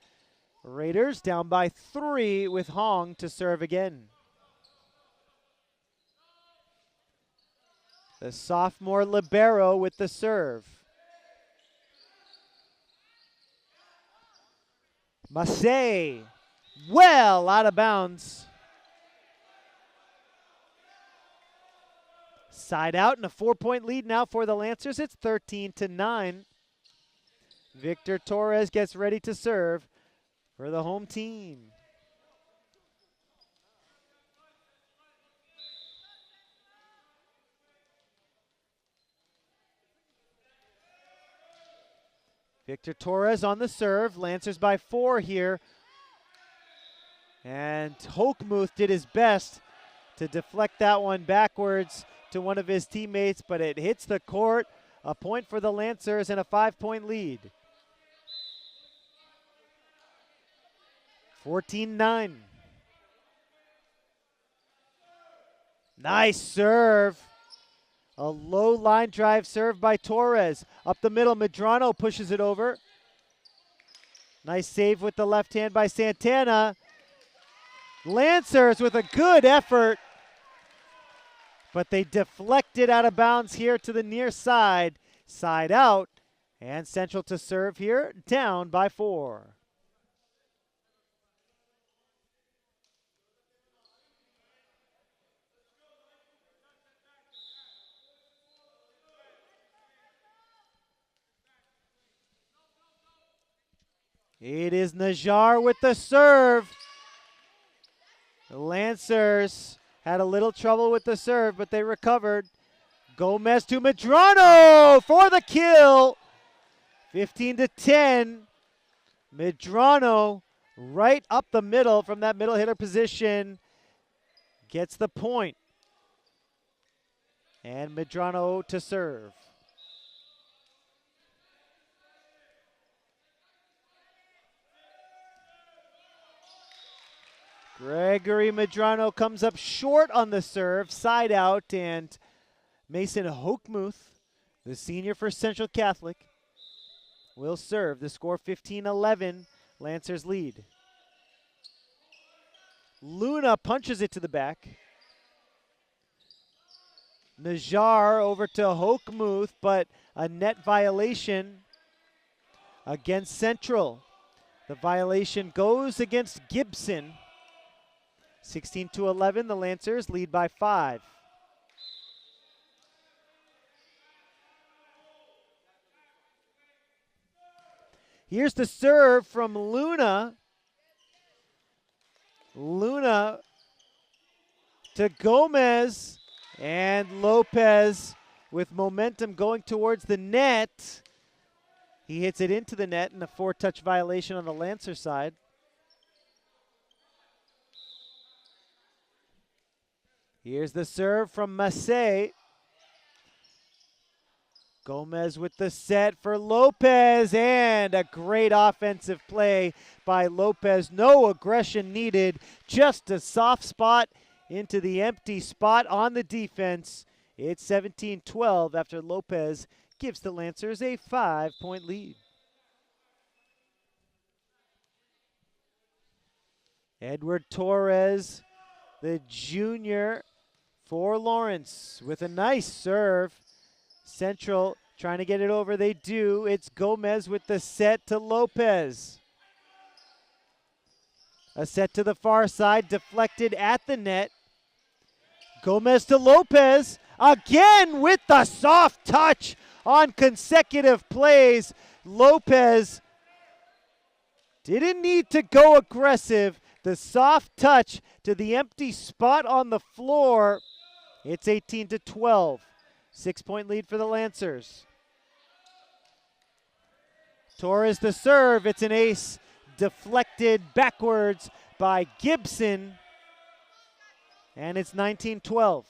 Raiders down by 3 with Hong to serve again. The sophomore libero with the serve. Massey, well out of bounds. Side out and a 4-point lead now for the Lancers. It's 13-9. Victor Torres gets ready to serve for the home team. Victor Torres on the serve. Lancers by 4 here. And Hochmuth did his best to deflect that one backwards to one of his teammates, but it hits the court. A point for the Lancers and a 5-point lead. 14-9. Nice serve. A low line drive serve by Torres. Up the middle, Medrano pushes it over. Nice save with the left hand by Santana. Lancers with a good effort, but they deflected out of bounds here to the near side. Side out, and Central to serve here, down by 4. It is Najjar with the serve. The Lancers had a little trouble with the serve, but they recovered. Gomez to Medrano for the kill. 15-10. Medrano right up the middle from that middle hitter position gets the point. And Medrano to serve. Gregory Medrano comes up short on the serve, side out, and Mason Hochmuth, the senior for Central Catholic, will serve. The score 15-11, Lancers lead. Luna punches it to the back. Najjar over to Hochmuth, but a net violation against Central. The violation goes against Gibson. 16-11, the Lancers lead by 5. Here's the serve from Luna. Luna to Gomez, and Lopez with momentum going towards the net. He hits it into the net and a 4-touch violation on the Lancer side. Here's the serve from Massey. Gomez with the set for Lopez, and a great offensive play by Lopez. No aggression needed, just a soft spot into the empty spot on the defense. It's 17-12 after Lopez gives the Lancers a 5-point lead. Edward Torres, the junior for Lawrence, with a nice serve. Central trying to get it over, they do. It's Gomez with the set to Lopez. A set to the far side, deflected at the net. Gomez to Lopez, again with the soft touch on consecutive plays. Lopez didn't need to go aggressive. The soft touch to the empty spot on the floor. It's 18-12. 6-point lead for the Lancers. Torres the serve. It's an ace. Deflected backwards by Gibson. And it's 19-12.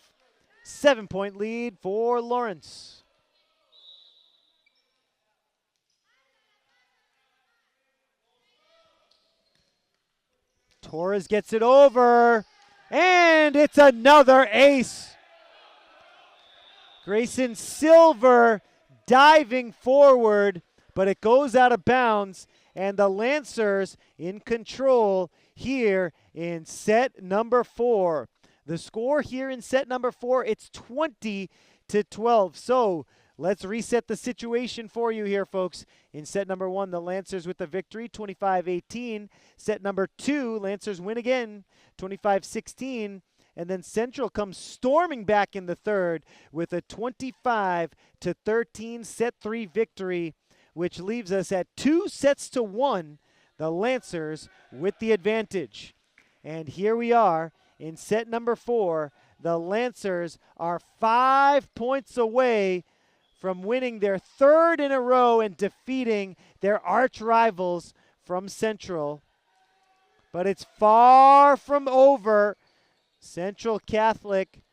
7-point lead for Lawrence. Torres gets it over. And it's another ace. Grayson Silver diving forward, but it goes out of bounds, and the Lancers in control here in set number 4. The score here in set number 4, it's 20-12. So let's reset the situation for you here, folks. In set number 1, the Lancers with the victory, 25-18. Set number 2, Lancers win again, 25-16. And then Central comes storming back in the third with a 25-13 set 3 victory, which leaves us at 2-1, the Lancers with the advantage. And here we are in set number 4. The Lancers are 5 points away from winning their third in a row and defeating their arch rivals from Central. But it's far from over. Central Catholic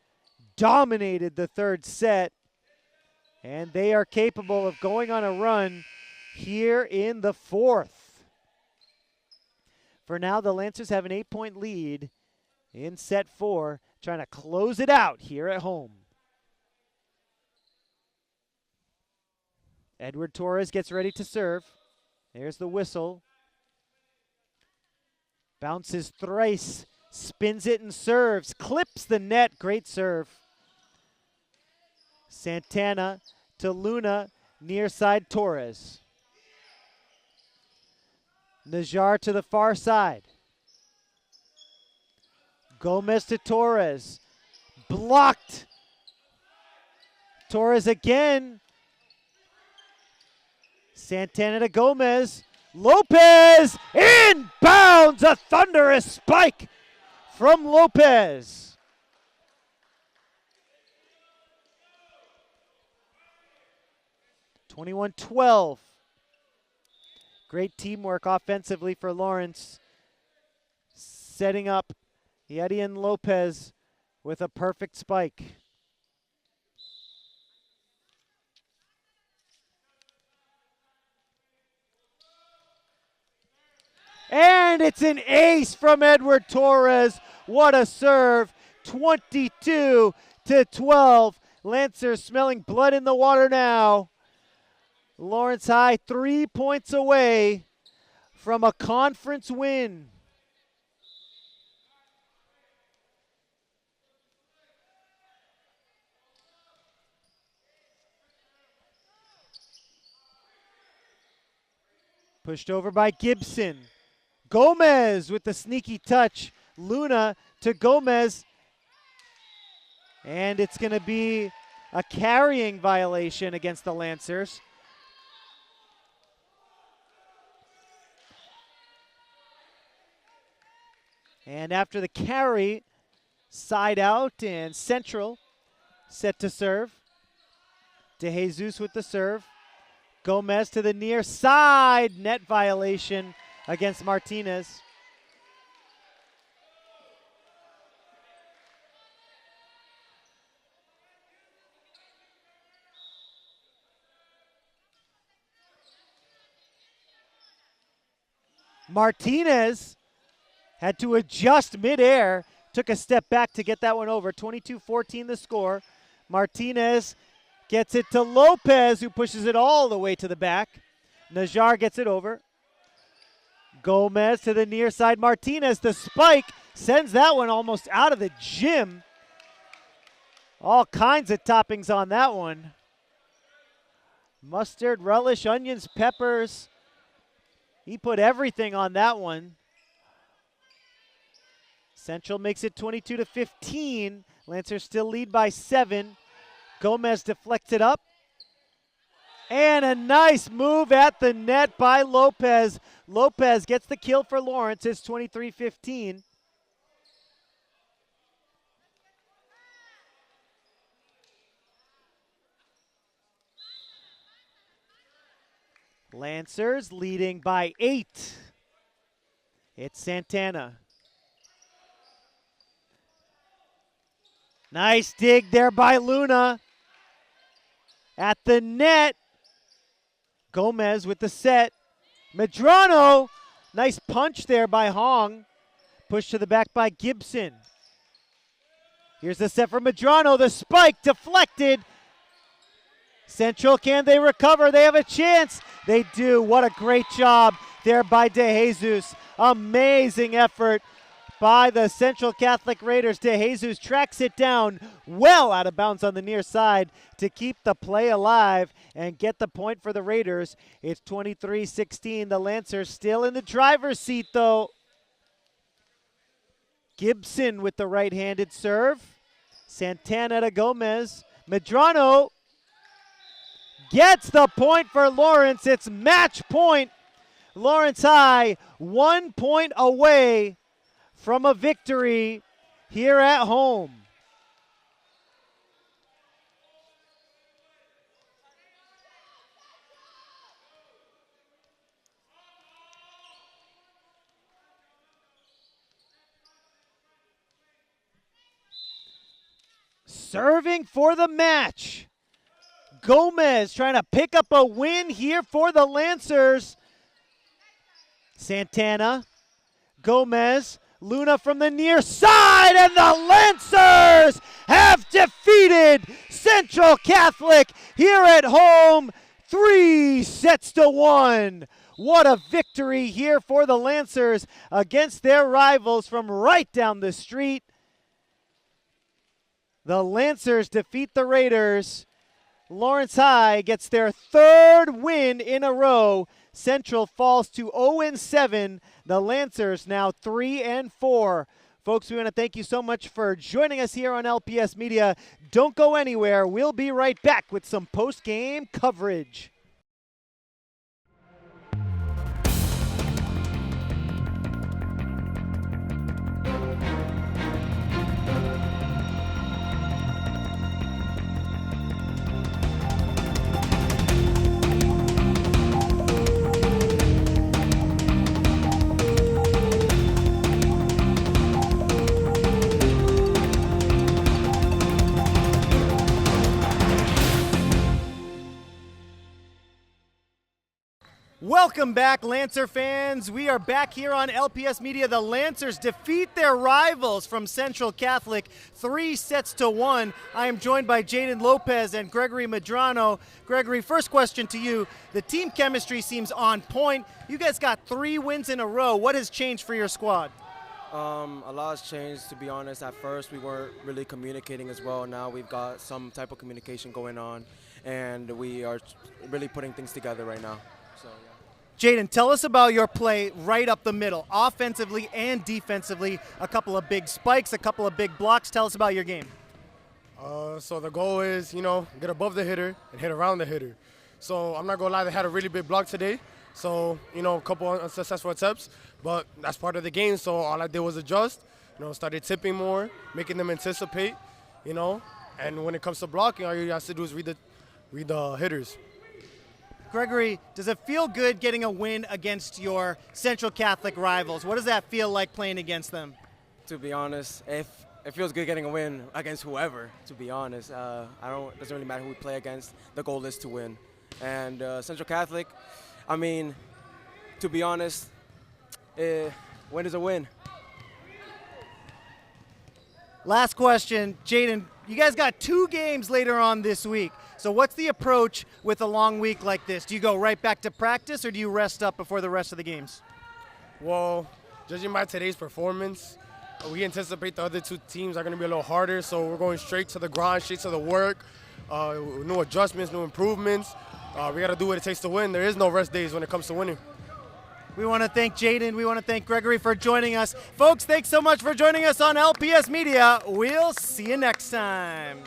dominated the third set, and they are capable of going on a run here in the fourth. For now, the Lancers have an 8-point lead in set 4, trying to close it out here at home. Edward Torres gets ready to serve. There's the whistle. Bounces thrice. Spins it and serves. Clips the net. Great serve. Santana to Luna. Near side Torres. Najjar to the far side. Gomez to Torres. Blocked. Torres again. Santana to Gomez. Lopez inbounds, a thunderous spike from Lopez. (21-12). Great teamwork offensively for Lawrence. Setting up Yedian Lopez with a perfect spike. And it's an ace from Edward Torres. What a serve. 22-12. Lancers smelling blood in the water now. Lawrence High 3 points away from a conference win. Pushed over by Gibson. Gomez with the sneaky touch. Luna to Gomez. And it's going to be a carrying violation against the Lancers. And after the carry, side out and Central set to serve. De Jesus with the serve. Gomez to the near side, net violation against Martinez. Martinez had to adjust midair, took a step back to get that one over. 22-14 the score. Martinez gets it to Lopez, who pushes it all the way to the back. Najjar gets it over. Gomez to the near side. Martinez, the spike, sends that one almost out of the gym. All kinds of toppings on that one. Mustard, relish, onions, peppers. He put everything on that one. Central makes it 22-15. Lancers still lead by 7. Gomez deflects it up. And a nice move at the net by Lopez. Lopez gets the kill for Lawrence. It's 23-15. Lancers leading by 8. It's Santana. Nice dig there by Luna. At the net. Gomez with the set. Medrano. Nice punch there by Hong. Pushed to the back by Gibson. Here's the set for Medrano. The spike deflected. Central, can they recover? They have a chance. They do. What a great job there by De Jesus. Amazing effort by the Central Catholic Raiders. De Jesus tracks it down well out of bounds on the near side to keep the play alive and get the point for the Raiders. It's 23-16. The Lancers still in the driver's seat, though. Gibson with the right-handed serve. Santana to Gomez. Medrano gets the point for Lawrence. It's match point. Lawrence High 1 point away from a victory here at home. Serving for the match. Gomez trying to pick up a win here for the Lancers. Santana, Gomez, Luna from the near side, and the Lancers have defeated Central Catholic here at home, 3-1. What a victory here for the Lancers against their rivals from right down the street. The Lancers defeat the Raiders. Lawrence High gets their 3rd win in a row. Central falls to 0-7. The Lancers now 3-4. Folks, we want to thank you so much for joining us here on LPS Media. Don't go anywhere. We'll be right back with some post-game coverage. Welcome back, Lancer fans. We are back here on LPS Media. The Lancers defeat their rivals from Central Catholic 3-1. I am joined by Jaden Lopez and Gregory Medrano. Gregory, first question to you. The team chemistry seems on point. You guys got 3 wins in a row. What has changed for your squad? A lot has changed, to be honest. At first, we weren't really communicating as well. Now we've got some type of communication going on, and we are really putting things together right now. So, yeah. Jaden, tell us about your play right up the middle, offensively and defensively. A couple of big spikes, a couple of big blocks. Tell us about your game. So the goal is, get above the hitter and hit around the hitter. So I'm not going to lie, they had a really big block today. So, a couple unsuccessful attempts, but that's part of the game. So all I did was adjust, started tipping more, making them anticipate, and when it comes to blocking, all you have to do is read the hitters. Gregory, does it feel good getting a win against your Central Catholic rivals? What does that feel like playing against them? To be honest, it feels good getting a win against whoever, to be honest. It doesn't really matter who we play against. The goal is to win. And Central Catholic, to be honest, win is a win. Last question, Jaden, you guys got 2 games later on this week. So what's the approach with a long week like this? Do you go right back to practice, or do you rest up before the rest of the games? Well, judging by today's performance, we anticipate the other 2 teams are going to be a little harder, so we're going straight to the grind, straight to the work, new adjustments, new improvements. We got to do what it takes to win. There is no rest days when it comes to winning. We want to thank Jaden. We want to thank Gregory for joining us. Folks, thanks so much for joining us on LPS Media. We'll see you next time.